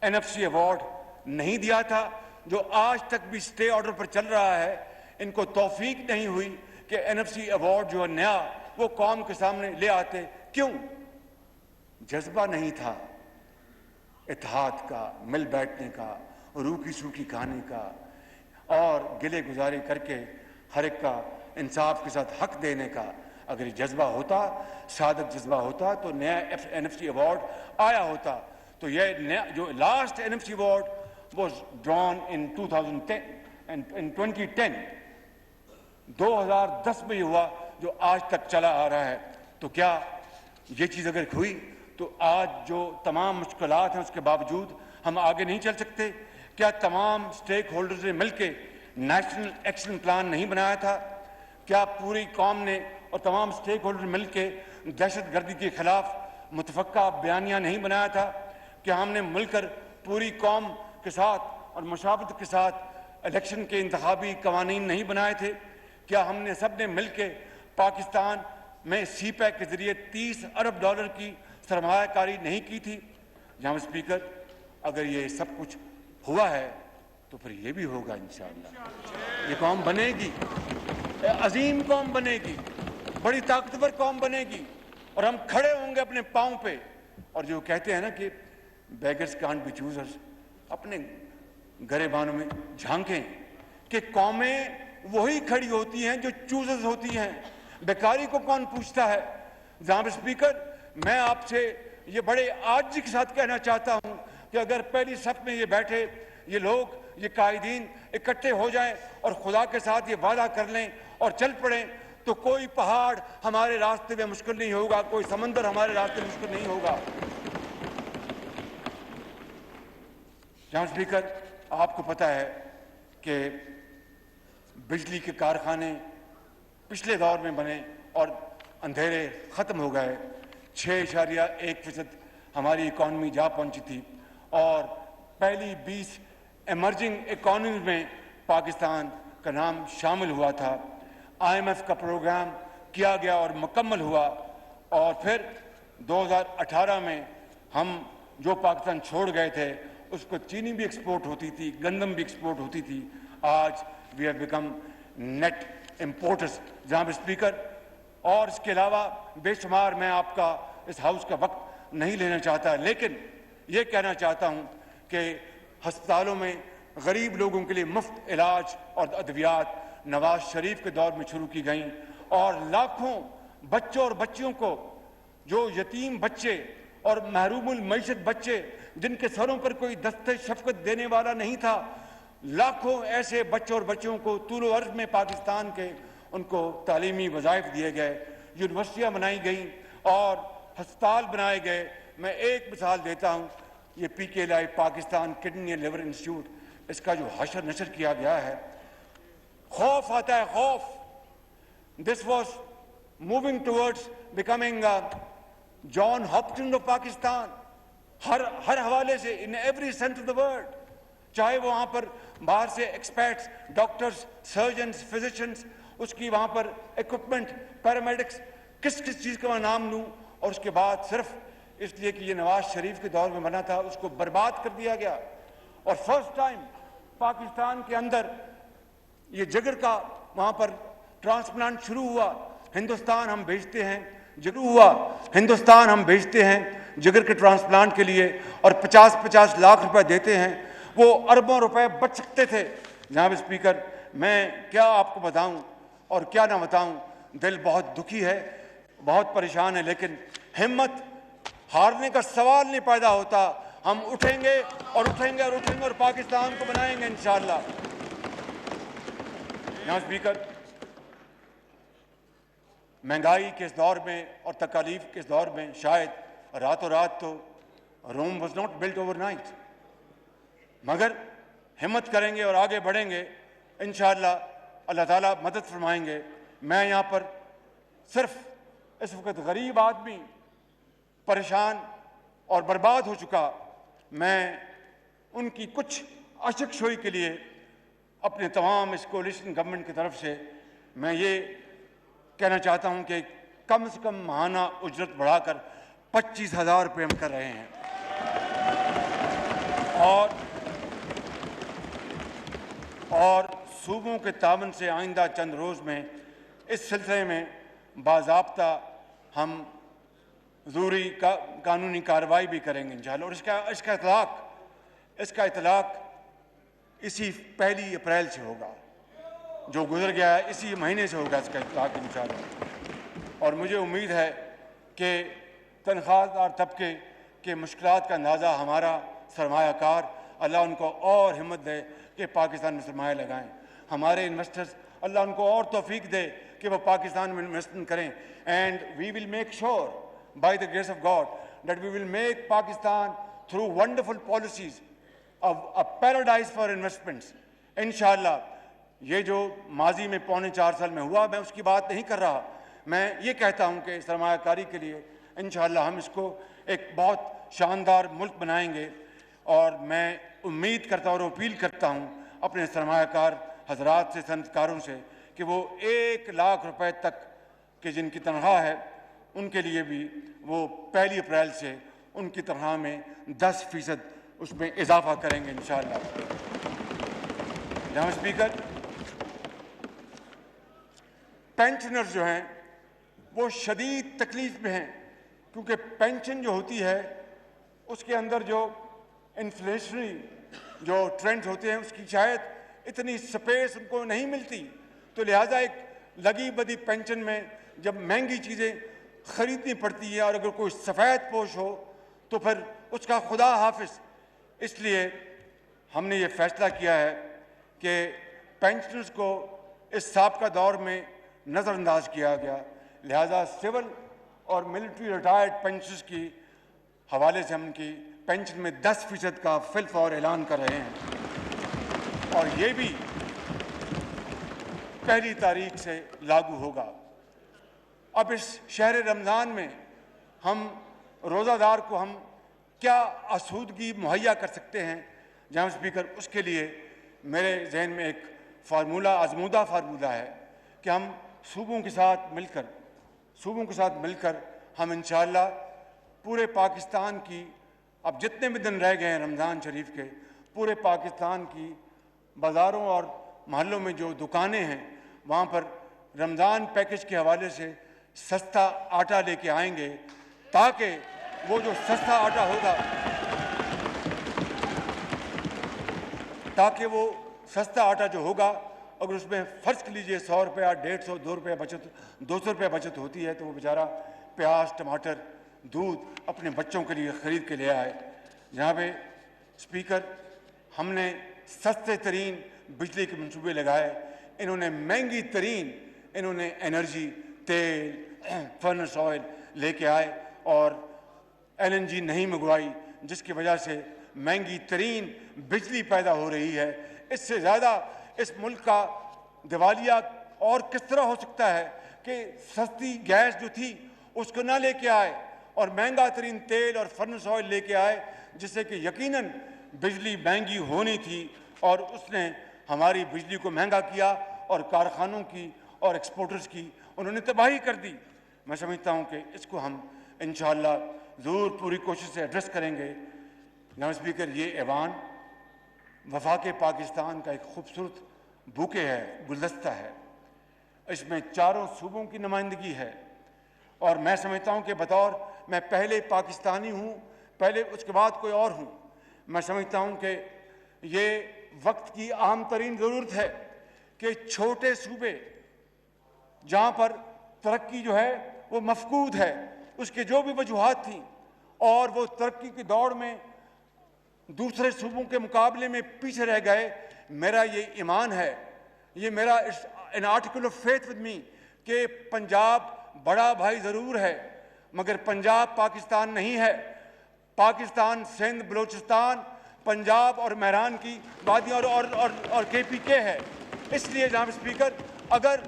NFC ایوارڈ نہیں دیا تھا، جو آج تک بھی سٹے آرڈر پر چل رہا ہے؟ ان کو توفیق نہیں ہوئی کہ NFC ایوارڈ جو ہے نیا وہ قوم کے سامنے لے آتے، کیوں؟ جذبہ نہیں تھا اتحاد کا، مل بیٹھنے کا، روکھی سوکھی کھانے کا، اور گلے گزارے کر کے ہر ایک کا انصاف کے ساتھ حق دینے کا۔ اگر یہ جذبہ ہوتا، صادق جذبہ ہوتا، تو نیا NFC ایوارڈ آیا ہوتا۔ تو یہ نیا جو last NFC award was drawn in 2010 2010 میں ہوا، جو آج تک چلا آ رہا ہے۔ تو کیا یہ چیز اگر ہوئی تو آج جو تمام مشکلات ہیں اس کے باوجود ہم آگے نہیں چل سکتے؟ کیا تمام سٹیک ہولڈرز نے مل کے نیشنل ایکشن پلان نہیں بنایا تھا؟ کیا پوری قوم نے اور تمام سٹیک ہولڈر مل کے دہشت گردی کے خلاف متفقہ بیانیہ نہیں بنایا تھا؟ کیا ہم نے مل کر پوری قوم کے ساتھ اور مشاورت کے ساتھ الیکشن کے انتخابی قوانین نہیں بنائے تھے؟ کیا ہم نے سب نے مل کے پاکستان میں سی پیک کے ذریعے 30 ارب ڈالر کی سرمایہ کاری نہیں کی تھی؟ جناب اسپیکر، اگر یہ سب کچھ ہوا ہے تو پھر یہ بھی ہوگا انشاءاللہ۔ یہ قوم بنے گی، عظیم قوم بنے گی، بڑی طاقتور قوم بنے گی، اور ہم کھڑے ہوں گے اپنے پاؤں پہ۔ اور جو کہتے ہیں نا کہ بیگرز کانٹ بی چوزرز، اپنے گریبانوں میں جھانکیں کہ قومیں وہی کھڑی ہوتی ہیں جو چوزرز ہوتی ہیں، بیکاری کو کون پوچھتا ہے؟ جناب اسپیکر، میں آپ سے یہ بڑے عاجزی کے ساتھ کہنا چاہتا ہوں کہ اگر پہلی صف میں یہ بیٹھے یہ لوگ، یہ قائدین اکٹھے ہو جائیں اور خدا کے ساتھ یہ وعدہ کر لیں اور چل پڑیں، تو کوئی پہاڑ ہمارے راستے میں مشکل نہیں ہوگا، کوئی سمندر ہمارے راستے میں مشکل نہیں ہوگا۔ جناب اسپیکر، آپ کو پتہ ہے کہ بجلی کے کارخانے پچھلے دور میں بنے اور اندھیرے ختم ہو گئے، 6.1% ہماری اکانومی جا پہنچی تھی، اور پہلی 20 ایمرجنگ اکانومیز میں پاکستان کا نام شامل ہوا تھا۔ IMF کا پروگرام کیا گیا اور مکمل ہوا، اور پھر 2018 میں ہم جو پاکستان چھوڑ گئے تھے اس کو چینی بھی ایکسپورٹ ہوتی تھی، گندم بھی ایکسپورٹ ہوتی تھی، آج we have become net importers. جناب اسپیکر، اور اس کے علاوہ بے شمار، میں آپ کا اس ہاؤس کا وقت نہیں لینا چاہتا، لیکن یہ کہنا چاہتا ہوں کہ ہسپتالوں میں غریب لوگوں کے لیے مفت علاج اور ادویات نواز شریف کے دور میں شروع کی گئیں، اور لاکھوں بچوں اور بچیوں کو، جو یتیم بچے اور محروم المعیشت بچے جن کے سروں پر کوئی دست شفقت دینے والا نہیں تھا، لاکھوں ایسے بچوں اور بچیوں کو طول و عرض میں پاکستان کے ان کو تعلیمی وظائف دیے گئے, یونیورسٹیاں بنائی گئیں اور ہسپتال بنائے گئے. میں ایک مثال دیتا ہوں, یہ PKLI Pakistan kidney and liver institute, اس کا جو حشر نشر کیا گیا ہے, خوف آتا ہے, خوف. This was moving towards becoming John Hopkins of Pakistan. ہر حوالے سے, in every sense of the word. چاہے وہ وہاں پر باہر سے ایکسپرٹس, ڈاکٹرز, سرجنز, فزیشنز, اس کی وہاں پر ایکوپمنٹ, پیرامیڈکس, کس چیز کا میں نام لوں, اور اس کے بعد صرف اس لیے کہ یہ نواز شریف کے دور میں بنا تھا اس کو برباد کر دیا گیا. اور فرسٹ ٹائم پاکستان کے اندر یہ جگر کا وہاں پر ٹرانسپلانٹ شروع ہوا. ہندوستان ہم بھیجتے ہیں, جگر ہوا, ہندوستان ہم بھیجتے ہیں جگر کے ٹرانسپلانٹ کے لیے, اور 50 لاکھ روپے دیتے ہیں. وہ اربوں روپے بچ سکتے تھے. جناب اسپیکر, میں کیا آپ کو بتاؤں اور کیا نہ بتاؤں, دل بہت دکھی ہے, بہت پریشان ہے, لیکن ہمت ہارنے کا سوال نہیں پیدا ہوتا. ہم اٹھیں گے اور اٹھیں گے اور اٹھیں گے اور پاکستان کو بنائیں گے انشاءاللہ. جناب اسپیکر, مہنگائی کے اس دور میں اور تکالیف کے اس دور میں شاید راتوں رات تو Rome was not built over نائٹ, مگر ہمت کریں گے اور آگے بڑھیں گے انشاءاللہ. اللہ تعالیٰ مدد فرمائیں گے. میں یہاں پر صرف اس وقت غریب آدمی, پریشان اور برباد ہو چکا, میں ان کی کچھ اشک شوئی کے لیے اپنے تمام اس کولیشن گورنمنٹ کی طرف سے میں یہ کہنا چاہتا ہوں کہ کم سے کم ماہانہ اجرت بڑھا کر 25,000 روپے ہم کر رہے ہیں. اور صوبوں کے تعاون سے آئندہ چند روز میں اس سلسلے میں باضابطہ ہم ضروری قانونی کارروائی بھی کریں گے انشاءاللہ. اور اس کا اطلاق اسی 1 اپریل سے ہوگا, جو گزر گیا ہے اسی مہینے سے ہوگا اس کا اطلاق انشاءاللہ. اور مجھے امید ہے کہ تنخواہ دار طبقے کے مشکلات کا اندازہ ہمارا سرمایہ کار, اللہ ان کو اور ہمت دے کہ پاکستان میں سرمایہ لگائیں. ہمارے انویسٹرز, اللہ ان کو اور توفیق دے کہ وہ پاکستان میں انویسٹمنٹ کریں. And we will make sure by the grace of God that we will make Pakistan through wonderful policies a paradise for investments. انشاءاللہ یہ جو ماضی میں 3.25 سال میں ہوا, میں اس کی بات نہیں کر رہا. میں یہ کہتا ہوں کہ سرمایہ کاری کے لیے انشاءاللہ ہم اس کو ایک بہت شاندار ملک بنائیں گے. اور میں امید کرتا ہوں اور اپیل کرتا ہوں اپنے سرمایہ کار حضرات سے, صنعت کاروں سے, کہ وہ 1 لاکھ روپے تک کہ جن کی تنخواہ ہے ان کے لیے بھی وہ 1 اپریل سے ان کی تنخواہ میں 10% اس میں اضافہ کریں گے انشاءاللہ. جناب اسپیکر, پینشنرز جو ہیں وہ شدید تکلیف میں ہیں, کیونکہ پینشن جو ہوتی ہے اس کے اندر جو انفلیشنری جو ٹرینڈز ہوتے ہیں اس کی شاید اتنی سپیس ان کو نہیں ملتی. تو لہٰذا ایک لگی بدی پینشن میں جب مہنگی چیزیں خریدنی پڑتی ہے, اور اگر کوئی سفید پوش ہو تو پھر اس کا خدا حافظ. اس لیے ہم نے یہ فیصلہ کیا ہے کہ پینشنرز کو اس سابقہ دور میں نظر انداز کیا گیا, لہذا سول اور ملٹری ریٹائرڈ پینشنرز کی حوالے سے ہم کی پینشن میں 10% کا فی الفور اعلان کر رہے ہیں, اور یہ بھی 1 تاریخ سے لاگو ہوگا. اب اس شہر رمضان میں ہم روزہ دار کو ہم کیا آسودگی مہیا کر سکتے ہیں جناب اسپیکر, اس کے لیے میرے ذہن میں ایک فارمولہ, آزمودہ فارمولہ ہے کہ ہم صوبوں کے ساتھ مل کر ہم انشاءاللہ پورے پاکستان کی, اب جتنے بھی دن رہ گئے ہیں رمضان شریف کے, پورے پاکستان کی بازاروں اور محلوں میں جو دکانیں ہیں وہاں پر رمضان پیکج کے حوالے سے سستا آٹا لے کے آئیں گے, تاکہ وہ جو سستا آٹا ہوگا, جو ہوگا اگر اس میں فرض کر لیجئے 100 روپیہ, 150, 200 روپیہ بچت, 200 روپیہ بچت ہوتی ہے, تو وہ بیچارہ پیاز, ٹماٹر, دودھ اپنے بچوں کے لیے خرید کے لے آئے. جناب اسپیکر, ہم نے سستے ترین بجلی کے منصوبے لگائے, انہوں نے مہنگی ترین انہوں نے انرجی، تیل، فرنس آئل لے کے آئے اور LNG نہیں منگوائی، جس کی وجہ سے مہنگی ترین بجلی پیدا ہو رہی ہے۔ اس سے زیادہ اس ملک کا دیوالیہ اور کس طرح ہو سکتا ہے کہ سستی گیس جو تھی اس کو نہ لے کے آئے اور مہنگا ترین تیل اور فرنس آئل لے کے آئے، جس سے کہ یقیناً بجلی مہنگی ہونی تھی اور اس نے ہماری بجلی کو مہنگا کیا اور کارخانوں کی اور ایکسپورٹرز کی انہوں نے تباہی کر دی۔ میں سمجھتا ہوں کہ اس کو ہم انشاءاللہ ضرور پوری کوشش سے ایڈریس کریں گے۔ جناب اسپیکر، یہ ایوان وفاق پاکستان کا ایک خوبصورت بوکے ہے، گلدستہ ہے۔ اس میں چاروں صوبوں کی نمائندگی ہے اور میں سمجھتا ہوں کہ بطور میں پہلے پاکستانی ہوں، پہلے اس کے بعد کوئی اور ہوں، میں سمجھتا ہوں کہ یہ وقت کی اہم ترین ضرورت ہے کہ چھوٹے صوبے جہاں پر ترقی جو ہے وہ مفقود ہے، اس کے جو بھی وجوہات تھیں اور وہ ترقی کی دوڑ میں دوسرے صوبوں کے مقابلے میں پیچھے رہ گئے، میرا یہ ایمان ہے، یہ میرا an article of faith with me کہ پنجاب بڑا بھائی ضرور ہے مگر پنجاب پاکستان نہیں ہے۔ پاکستان سندھ، بلوچستان، پنجاب اور مہران کی وادیاں اور KPK ہے۔ اس لیے جناب اسپیکر، اگر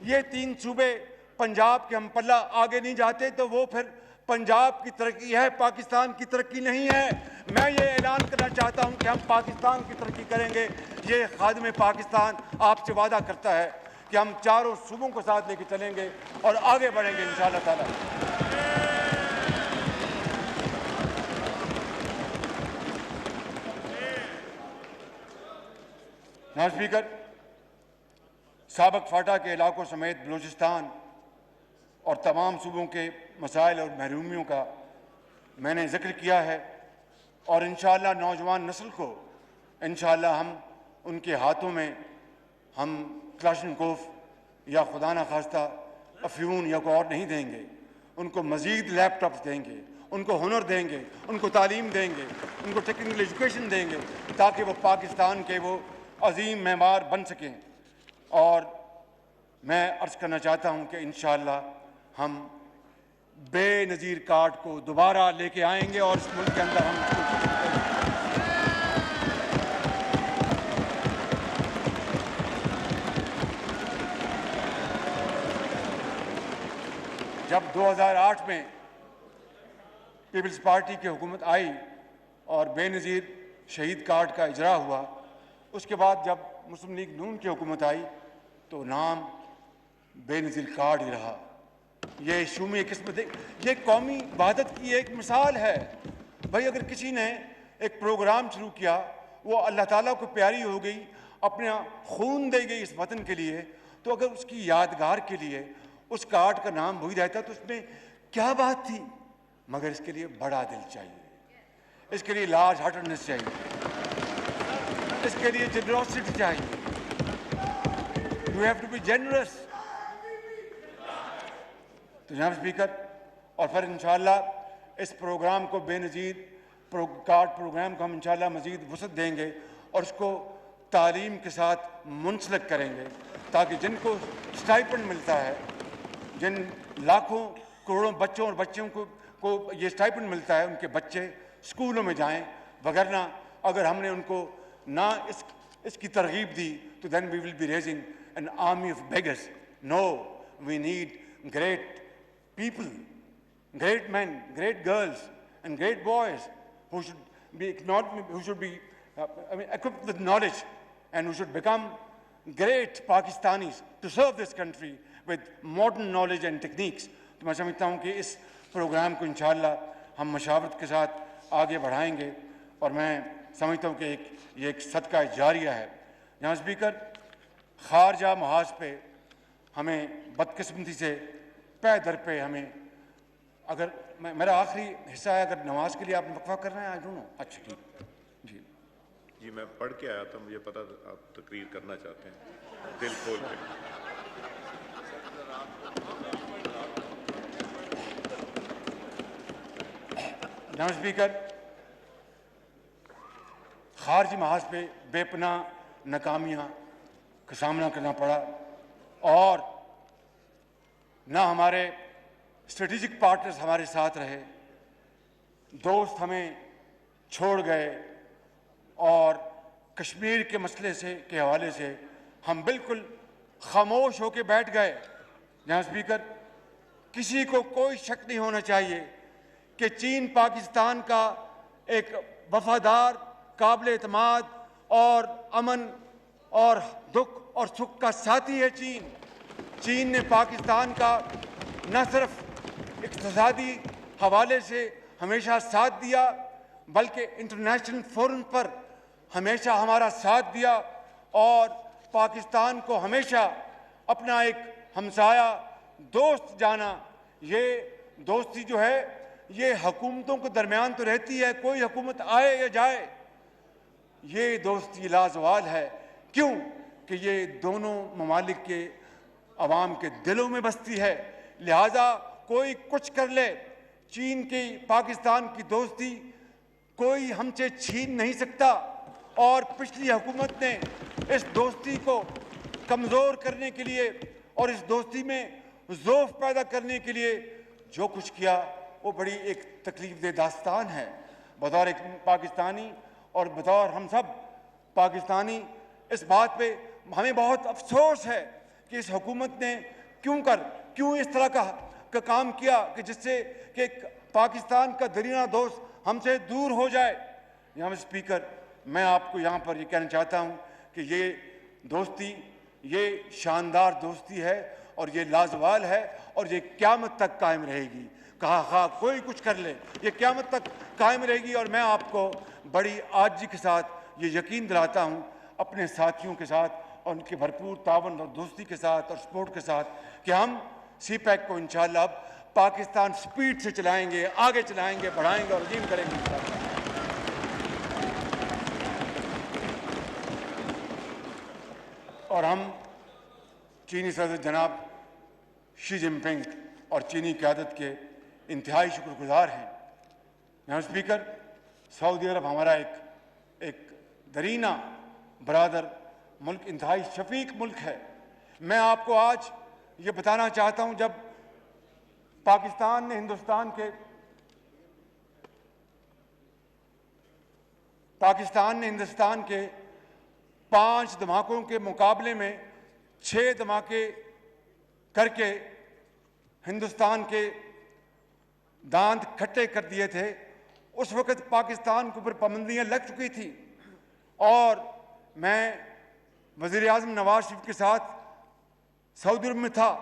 یہ تین صوبے پنجاب کے ہم پلہ آگے نہیں جاتے تو وہ پھر پنجاب کی ترقی ہے، پاکستان کی ترقی نہیں ہے۔ میں یہ اعلان کرنا چاہتا ہوں کہ ہم پاکستان کی ترقی کریں گے۔ یہ خادم پاکستان آپ سے وعدہ کرتا ہے کہ ہم چاروں صوبوں کو ساتھ لے کے چلیں گے اور آگے بڑھیں گے انشاءاللہ تعالی۔ جناب اسپیکر، سابق فاٹا کے علاقوں سمیت بلوچستان اور تمام صوبوں کے مسائل اور محرومیوں کا میں نے ذکر کیا ہے اور انشاءاللہ نوجوان نسل کو انشاءاللہ ہم ان کے ہاتھوں میں ہم کلاشنکوف یا خدا نخواستہ افیون یا کوئی اور نہیں دیں گے، ان کو مزید لیپ ٹاپس دیں گے، ان کو ہنر دیں گے، ان کو تعلیم دیں گے، ان کو ٹیکنیکل ایجوکیشن دیں گے تاکہ وہ پاکستان کے وہ عظیم معمار بن سکیں۔ اور میں عرض کرنا چاہتا ہوں کہ انشاءاللہ ہم بے نظیر کارڈ کو دوبارہ لے کے آئیں گے اور اس ملک کے اندر ہم جب 2008 میں پیپلز پارٹی کی حکومت آئی اور بے نظیر شہید کارڈ کا اجرا ہوا، اس کے بعد جب مسلم لیگ نون کی حکومت آئی تو نام بے نظیر کارڈ ہی رہا۔ یہ شومی قسمت، یہ قومی وحدت کی ایک مثال ہے۔ بھائی اگر کسی نے ایک پروگرام شروع کیا، وہ اللہ تعالیٰ کو پیاری ہو گئی، اپنا خون دے گئی اس وطن کے لیے، تو اگر اس کی یادگار کے لیے اس کارڈ کا نام وہی رہتا تو اس میں کیا بات تھی؟ مگر اس کے لیے بڑا دل چاہیے، اس کے لیے لارج ہارٹڈنس چاہیے، اس کے لیے جنروسٹی چاہیے۔ You have to be generous۔ تو جناب اسپیکر، اور پھر انشاءاللہ اس پروگرام کو بے نظیر کارڈ پروگرام کو ہم انشاءاللہ مزید وسعت دیں گے اور اس کو تعلیم کے ساتھ منسلک کریں گے تاکہ جن کو اسٹائپنڈ ملتا ہے، جن لاکھوں کروڑوں بچوں اور بچیوں کو یہ اسٹائپنڈ ملتا ہے، ان کے بچے اسکولوں میں جائیں، وگرنہ اگر ہم نے ان کو نہ اس کی ترغیب دی تو then we will be raising an army of beggars۔ No, we need great people, great men, great girls and great boys who should be equipped with knowledge and who should become great Pakistanis to serve this country with modern knowledge and techniques۔ تو میں سمجھتا ہوں کہ اس programme کو انشاءاللہ ہم مشاورت کے ساتھ آگے بڑھائیں گے اور میں سمجھتا ہوں کہ یہ ایک صدقہ جاریہ ہے۔ جناب اسپیکر، خارجہ محاذ پہ ہمیں بدقسمتی سے پے در پہ ہمیں، اگر میرا آخری حصہ ہے، اگر نماز کے لیے آپ وقفہ کر رہے ہیں، آئی ڈونٹ نو۔ اچھا ٹھیک جی جی، میں پڑھ کے آیا تھا، مجھے پتا آپ تقریر کرنا چاہتے ہیں، دل کھول کے۔ جناب اسپیکر، خارجی محاذ پہ بے پناہ ناکامیاں کا سامنا کرنا پڑا اور نہ ہمارے اسٹریٹجک پارٹنرز ہمارے ساتھ رہے، دوست ہمیں چھوڑ گئے، اور کشمیر کے مسئلے کے حوالے سے ہم بالکل خاموش ہو کے بیٹھ گئے۔ جناب اسپیکر، کسی کو کوئی شک نہیں ہونا چاہیے کہ چین پاکستان کا ایک وفادار، قابل اعتماد اور امن اور دکھ اور سکھ کا ساتھی ہے۔ چین نے پاکستان کا نہ صرف اقتصادی حوالے سے ہمیشہ ساتھ دیا، بلکہ انٹرنیشنل فورم پر ہمیشہ ہمارا ساتھ دیا، اور پاکستان کو ہمیشہ اپنا ایک ہمسایہ دوست جانا۔ یہ دوستی جو ہے یہ حکومتوں کے درمیان تو رہتی ہے، کوئی حکومت آئے یا جائے، یہ دوستی لازوال ہے۔ کیوں کہ یہ دونوں ممالک کے عوام کے دلوں میں بستی ہے، لہٰذا کوئی کچھ کر لے، چین کی پاکستان کی دوستی کوئی ہم سے چھین نہیں سکتا۔ اور پچھلی حکومت نے اس دوستی کو کمزور کرنے کے لیے اور اس دوستی میں ضعف پیدا کرنے کے لیے جو کچھ کیا وہ بڑی ایک تکلیف دہ داستان ہے۔ بطور ایک پاکستانی اور بطور ہم سب پاکستانی اس بات پہ ہمیں بہت افسوس ہے کہ اس حکومت نے کیوں اس طرح کا کام کیا کہ جس سے کہ پاکستان کا درینہ دوست ہم سے دور ہو جائے۔ جناب اسپیکر، میں آپ کو یہاں پر یہ کہنا چاہتا ہوں کہ یہ دوستی یہ شاندار دوستی ہے اور یہ لازوال ہے، اور یہ قیامت تک قائم رہے گی۔ کہا کوئی کچھ کر لے، یہ قیامت تک قائم رہے گی۔ اور میں آپ کو بڑی عاجزی کے ساتھ یہ یقین دلاتا ہوں اپنے ساتھیوں کے ساتھ اور ان کے بھرپور تعاون اور دوستی کے ساتھ اور سپورٹ کے ساتھ کہ ہم سی پیک کو انشاءاللہ اب پاکستان سپیڈ سے چلائیں گے، آگے چلائیں گے، بڑھائیں گے اور عظیم کریں گے انشاءاللہ۔ اور ہم چینی صدر جناب شی جن پنگ اور چینی قیادت کے انتہائی شکر گزار ہیں۔ جناب اسپیکر، سعودی عرب ہمارا ایک درینہ برادر ملک، انتہائی شفیق ملک ہے۔ میں آپ کو آج یہ بتانا چاہتا ہوں، جب پاکستان نے ہندوستان کے 5 دھماکوں کے مقابلے میں 6 دھماکے کر کے ہندوستان کے دانت کھٹے کر دیے تھے، اس وقت پاکستان کے اوپر پابندیاں لگ چکی تھی، اور میں وزیر اعظم نواز شریف کے ساتھ سعودی عرب میں تھا،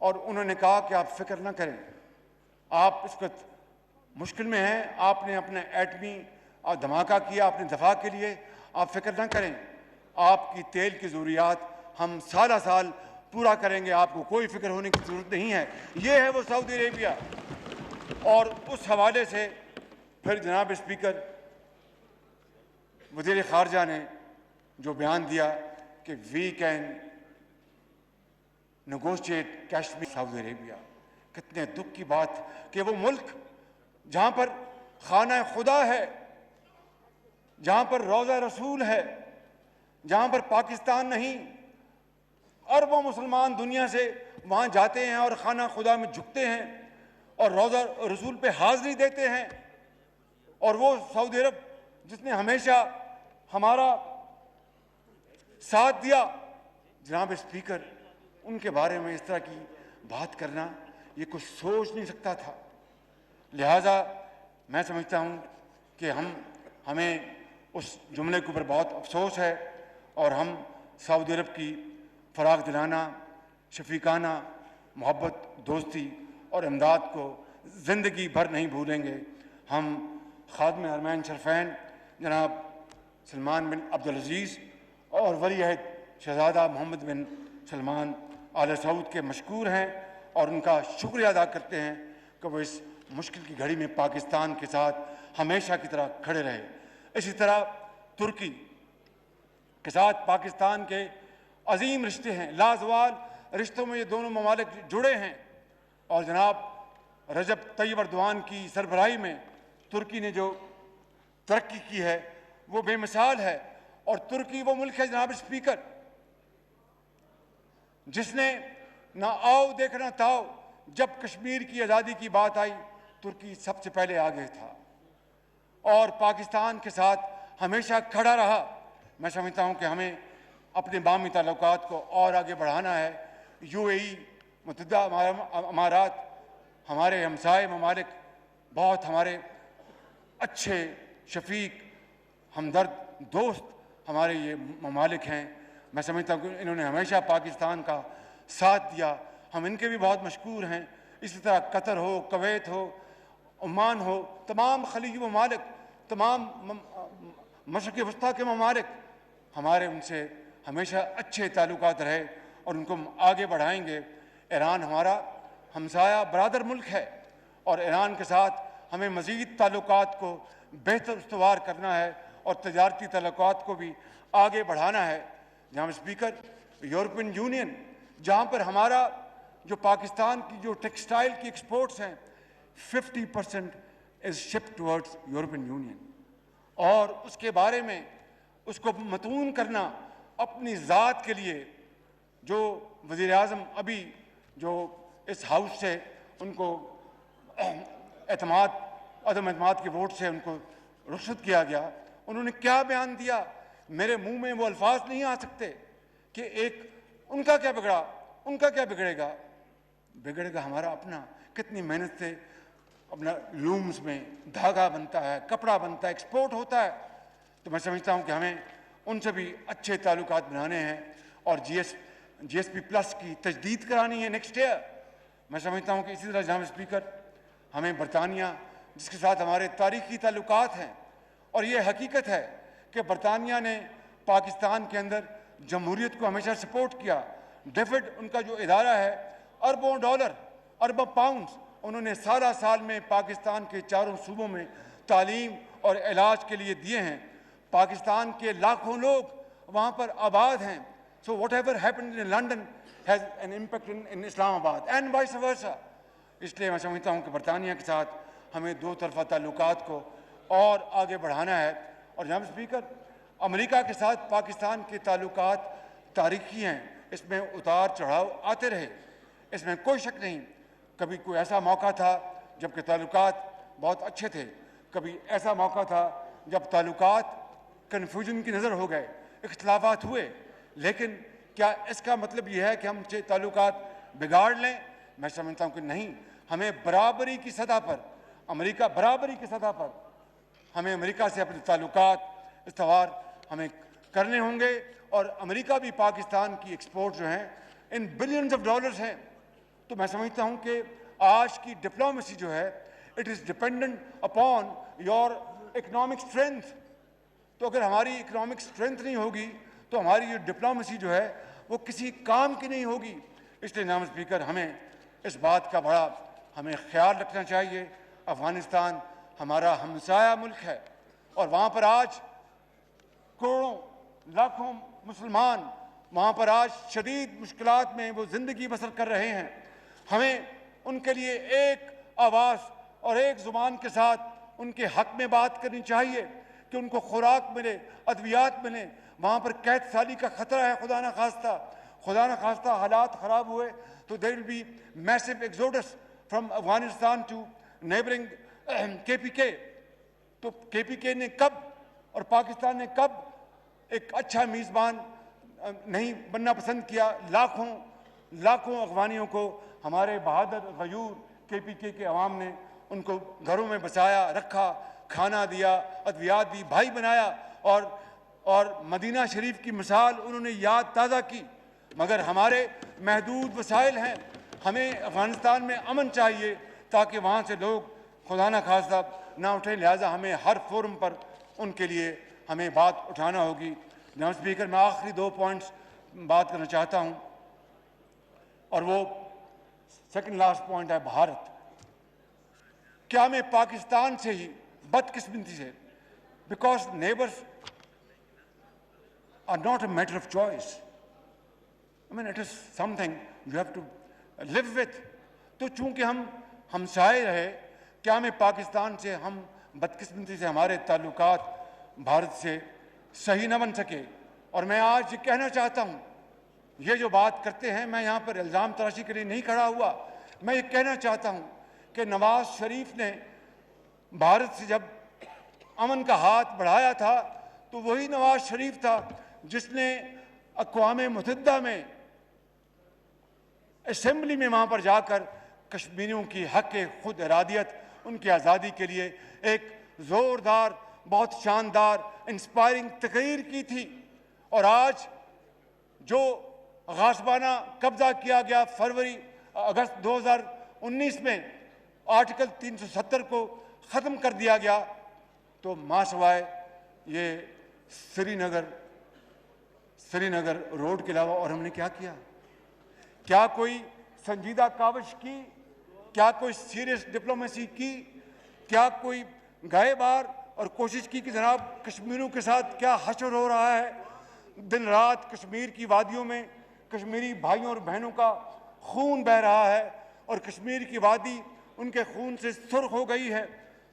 اور انہوں نے کہا کہ آپ فکر نہ کریں، آپ اس وقت مشکل میں ہیں، آپ نے اپنا ایٹمی دھماکہ کیا اپنے دفاع کے لیے، آپ فکر نہ کریں، آپ کی تیل کی ضروریات ہم سالہ سال پورا کریں گے، آپ کو کوئی فکر ہونے کی ضرورت نہیں ہے۔ یہ ہے وہ سعودی عربیہ۔ اور اس حوالے سے پھر جناب اسپیکر، وزیر خارجہ نے جو بیان دیا کہ وی کین نیگوشیٹ کشمیر سعودی عربیہ، کتنے دکھ کی بات کہ وہ ملک جہاں پر خانہ خدا ہے، جہاں پر روضہ رسول ہے، جہاں پر پاکستان نہیں، اربوں مسلمان دنیا سے وہاں جاتے ہیں اور خانہ خدا میں جھکتے ہیں اور روضہ رسول پہ حاضری دیتے ہیں، اور وہ سعودی عرب جس نے ہمیشہ ہمارا ساتھ دیا، جناب اسپیکر، ان کے بارے میں اس طرح کی بات کرنا یہ کچھ سوچ نہیں سکتا تھا۔ لہٰذا میں سمجھتا ہوں کہ ہمیں اس جملے کے اوپر بہت افسوس ہے، اور ہم سعودی عرب کی فراغ دلانہ، شفیقانہ محبت، دوستی اور امداد کو زندگی بھر نہیں بھولیں گے۔ ہم خادم حرمین شریفین جناب سلمان بن عبدالعزیز اور ولی عہد شہزادہ محمد بن سلمان آل سعود کے مشکور ہیں، اور ان کا شکریہ ادا کرتے ہیں کہ وہ اس مشکل کی گھڑی میں پاکستان کے ساتھ ہمیشہ کی طرح کھڑے رہے۔ اسی طرح ترکی کے ساتھ پاکستان کے عظیم رشتے ہیں، لازوال رشتوں میں یہ دونوں ممالک جڑے ہیں، اور جناب رجب طیب اردوان کی سربراہی میں ترکی نے جو ترقی کی ہے وہ بے مثال ہے۔ اور ترکی وہ ملک ہے جناب اسپیکر جس نے نہ آؤ دیکھنا تھاؤ، جب کشمیر کی آزادی کی بات آئی ترکی سب سے پہلے آگے تھا اور پاکستان کے ساتھ ہمیشہ کھڑا رہا۔ میں سمجھتا ہوں کہ ہمیں اپنے باہمی تعلقات کو اور آگے بڑھانا ہے۔ یو اے ای، متحدہ امارات، ہمارے ہمسائے ممالک بہت ہمارے اچھے شفیق، ہمدرد، دوست ہمارے یہ ممالک ہیں۔ میں سمجھتا ہوں کہ انہوں نے ہمیشہ پاکستان کا ساتھ دیا، ہم ان کے بھی بہت مشکور ہیں۔ اسی طرح قطر ہو، کویت ہو، عمان ہو، تمام خلیجی ممالک، تمام مشرق وسطیٰ کے ممالک، ہمارے ان سے ہمیشہ اچھے تعلقات رہے اور ان کو ہم آگے بڑھائیں گے۔ ایران ہمارا ہمسایہ برادر ملک ہے اور ایران کے ساتھ ہمیں مزید تعلقات کو بہتر استوار کرنا ہے اور تجارتی تعلقات کو بھی آگے بڑھانا ہے۔ جناب اسپیکر، یورپین یونین، جہاں پر ہمارا جو پاکستان کی جو ٹیکسٹائل کی ایکسپورٹس ہیں 50% از شپ ٹورڈز یورپین یونین، اور اس کے بارے میں اس کو متون کرنا اپنی ذات کے لیے، جو وزیر اعظم ابھی جو اس ہاؤس سے ان کو عدم اعتماد کے ووٹ سے ان کو رخصت کیا گیا، انہوں نے کیا بیان دیا؟ میرے منہ میں وہ الفاظ نہیں آ سکتے کہ ایک ان کا کیا بگڑا، ان کا کیا بگڑے گا؟ بگڑے گا ہمارا اپنا۔ کتنی محنت سے اپنا لومز میں دھاگا بنتا ہے، کپڑا بنتا ہے، ایکسپورٹ ہوتا ہے۔ تو میں سمجھتا ہوں کہ ہمیں ان سے بھی اچھے تعلقات بنانے ہیں اور جی ایس پی پلس کی تجدید کرانی ہے نیکسٹ ایئر۔ میں سمجھتا ہوں کہ اسی طرح جناب اسپیکر، ہمیں برطانیہ جس کے ساتھ ہمارے تاریخی تعلقات ہیں، اور یہ حقیقت ہے کہ برطانیہ نے پاکستان کے اندر جمہوریت کو ہمیشہ سپورٹ کیا۔ ڈیفڈ ان کا جو ادارہ ہے، اربوں ڈالر، اربوں پاؤنڈز انہوں نے سالہ سال میں پاکستان کے چاروں صوبوں میں تعلیم اور علاج کے لیے دیے ہیں۔ پاکستان کے لاکھوں لوگ وہاں پر آباد ہیں۔ So whatever happened in London has an impact in Islamabad and vice versa. اس لیے میں سمجھتا ہوں کہ برطانیہ کے ساتھ ہمیں دو طرفہ تعلقات کو اور آگے بڑھانا ہے۔ اور جناب اسپیکر، امریکہ کے ساتھ پاکستان کے تعلقات تاریخی ہیں، اس میں اتار چڑھاؤ آتے رہے، اس میں کوئی شک نہیں۔ کبھی کوئی ایسا موقع تھا جب کہ تعلقات بہت اچھے تھے، کبھی ایسا موقع تھا جب تعلقات کنفیوژن کی نظر ہو گئے، اختلافات ہوئے۔ لیکن کیا اس کا مطلب یہ ہے کہ ہم تعلقات بگاڑ لیں؟ میں سمجھتا ہوں کہ نہیں۔ ہمیں برابری کی سطح پر، برابری کی سطح پر ہمیں امریکہ سے اپنے تعلقات استوار ہمیں کرنے ہوں گے، اور امریکہ بھی پاکستان کی ایکسپورٹ جو ہیں ان بلینز آف ڈالرز ہیں۔ تو میں سمجھتا ہوں کہ آج کی ڈپلومیسی جو ہے it is dependent upon your economic strength. تو اگر ہماری اکنامک اسٹرینتھ نہیں ہوگی تو ہماری یہ ڈپلومیسی جو ہے وہ کسی کام کی نہیں ہوگی۔ اس لیے جناب اسپیکر، ہمیں اس بات کا بڑا ہمیں خیال رکھنا چاہیے۔ افغانستان ہمارا ہمسایہ ملک ہے اور وہاں پر آج کروڑوں لاکھوں مسلمان وہاں پر آج شدید مشکلات میں وہ زندگی بسر کر رہے ہیں۔ ہمیں ان کے لیے ایک آواز اور ایک زبان کے ساتھ ان کے حق میں بات کرنی چاہیے کہ ان کو خوراک ملے، ادویات ملیں۔ وہاں پر قید سالی کا خطرہ ہے، خدا نہ خواستہ حالات خراب ہوئے تو there will be massive exodus from Afghanistan to neighboring KPK۔ تو KPK نے کب اور پاکستان نے کب ایک اچھا میزبان نہیں بننا پسند کیا؟ لاکھوں افغانیوں کو ہمارے بہادر غیور KPK کے عوام نے ان کو گھروں میں بسایا، رکھا، کھانا دیا، ادویات دی، بھائی بنایا، اور مدینہ شریف کی مثال انہوں نے یاد تازہ کی۔ مگر ہمارے محدود وسائل ہیں، ہمیں افغانستان میں امن چاہیے تاکہ وہاں سے لوگ خدا نہ خواستہ نہ اٹھیں۔ لہٰذا ہمیں ہر فورم پر ان کے لیے ہمیں بات اٹھانا ہوگی۔ جناب اسپیکر، میں آخری 2 پوائنٹس بات کرنا چاہتا ہوں، اور وہ سیکنڈ لاسٹ پوائنٹ ہے بھارت۔ کیا ہمیں پاکستان سے ہی بدقسمتی سے، because neighbours are not a matter of choice. I mean, it is something you have to live with. تو چونکہ ہم ہمسائے رہے، کیا ہمیں پاکستان سے ہم بدقسمتی سے ہمارے تعلقات بھارت سے صحیح نہ بن سکے؟ اور میں آج یہ کہنا چاہتا ہوں یہ جو بات کرتے ہیں، میں یہاں پر الزام تراشی کے لیے نہیں کھڑا ہوا. میں یہ کہنا چاہتا ہوں کہ نواز شریف نے بھارت سے جب امن کا ہاتھ بڑھایا تھا تو وہی نواز شریف تھا جس نے اقوام متحدہ میں اسمبلی میں وہاں پر جا کر کشمیریوں کی حق خود ارادیت، ان کی آزادی کے لیے ایک زوردار، بہت شاندار، انسپائرنگ تقریر کی تھی. اور آج جو غاصبانہ قبضہ کیا گیا اگست 2019 میں آرٹیکل 370 کو ختم کر دیا گیا، تو ماں سوائے یہ سری نگر روڈ کے علاوہ اور ہم نے کیا کیا؟ کیا کوئی سنجیدہ کاوش کی؟ کیا کوئی سیریس ڈپلومیسی کی؟ کیا کوئی گائے بار اور کوشش کی کہ جناب کشمیریوں کے ساتھ کیا حشر ہو رہا ہے؟ دن رات کشمیر کی وادیوں میں کشمیری بھائیوں اور بہنوں کا خون بہہ رہا ہے اور کشمیر کی وادی ان کے خون سے سرخ ہو گئی ہے.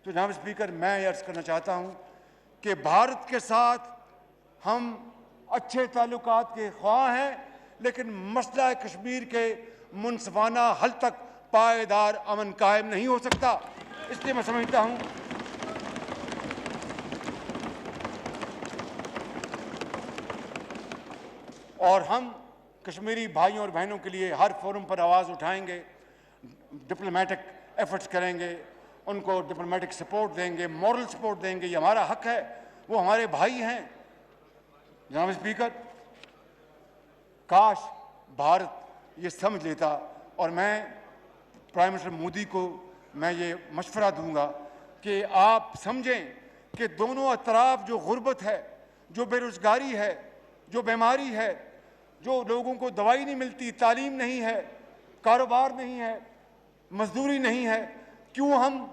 تو جناب اسپیکر، میں یہ عرض کرنا چاہتا ہوں کہ بھارت کے ساتھ ہم اچھے تعلقات کے خواہاں ہیں، لیکن مسئلہ کشمیر کے منصفانہ حل تک پائیدار امن قائم نہیں ہو سکتا. اس لیے میں سمجھتا ہوں اور ہم کشمیری بھائیوں اور بہنوں کے لیے ہر فورم پر آواز اٹھائیں گے، ڈپلومیٹک ایفرٹس کریں گے، ان کو ڈپلومیٹک سپورٹ دیں گے، مورل سپورٹ دیں گے. یہ ہمارا حق ہے، وہ ہمارے بھائی ہیں. جناب اسپیکر، کاش بھارت یہ سمجھ لیتا، اور میں پرائم منسٹر مودی کو میں یہ مشورہ دوں گا کہ آپ سمجھیں کہ دونوں اطراف جو غربت ہے، جو بے روزگاری ہے، جو بیماری ہے، جو لوگوں کو دوائی نہیں ملتی، تعلیم نہیں ہے، کاروبار نہیں ہے، مزدوری نہیں ہے، کیوں ہم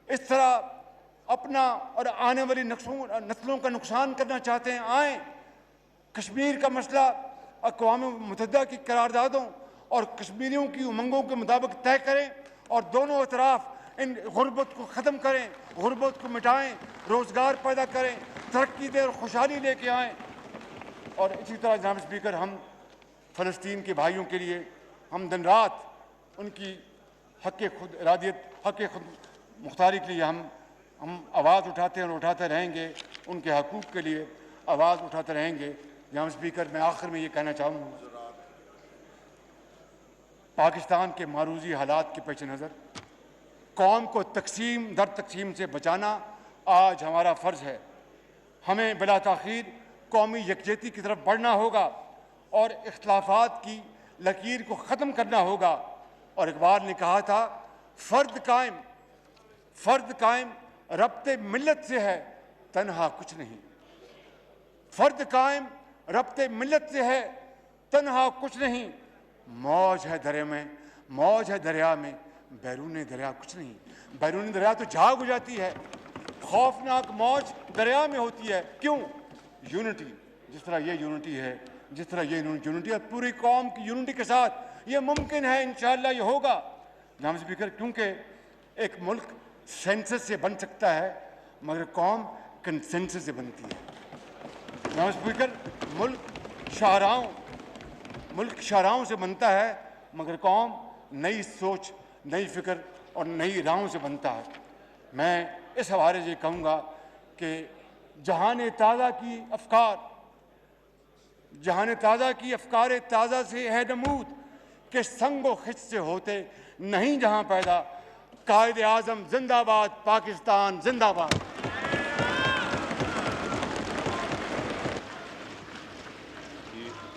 اس طرح اپنا اور آنے والی نسلوں کا نقصان کرنا چاہتے ہیں؟ آئیں کشمیر کا مسئلہ اقوام متحدہ کی قراردادوں اور کشمیریوں کی امنگوں کے مطابق طے کریں اور دونوں اطراف ان غربت کو ختم کریں، غربت کو مٹائیں، روزگار پیدا کریں، ترقی دیں اور خوشحالی لے کے آئیں. اور اسی طرح جناب اسپیکر، ہم فلسطین کے بھائیوں کے لیے ہم دن رات ان کی حق خود ارادیت، حق خود مختاری کے لیے ہم آواز اٹھاتے ہیں اور اٹھاتے رہیں گے، ان کے حقوق کے لیے آواز اٹھاتے رہیں گے. جناب اسپیکر، میں آخر میں یہ کہنا چاہوں گا، پاکستان کے معروضی حالات کے پیش نظر قوم کو تقسیم در تقسیم سے بچانا آج ہمارا فرض ہے. ہمیں بلا تاخیر قومی یکجہتی کی طرف بڑھنا ہوگا اور اختلافات کی لکیر کو ختم کرنا ہوگا. اور اقبال نے کہا تھا، فرد قائم ربط ملت سے ہے، تنہا کچھ نہیں. فرد قائم ربط ملت سے ہے، تنہا کچھ نہیں. موج ہے دریا میں بیرون دریا کچھ نہیں. بیرون دریا تو جھاگ ہو جاتی ہے، خوفناک موج دریا میں ہوتی ہے. کیوں؟ یونٹی، جس طرح یہ یونٹی ہے، جس طرح یہ یونٹی ہے، پوری قوم کی یونٹی کے ساتھ یہ ممکن ہے. انشاءاللہ یہ ہوگا. جناب اسپیکر، کیونکہ ایک ملک سینسس سے بن سکتا ہے مگر قوم کنسنسس سے بنتی ہے. جناب اسپیکر، ملک شاہراہوں سے بنتا ہے مگر قوم نئی سوچ، نئی فکر اور نئی راہوں سے بنتا ہے. میں اس حوالے سے کہوں گا کہ جہان تازہ کی افکار تازہ سے ہے نمود کہ سنگ و خچ سے ہوتے نہیں جہاں پیدا. قائد اعظم زندہ باد، پاکستان زندہ باد.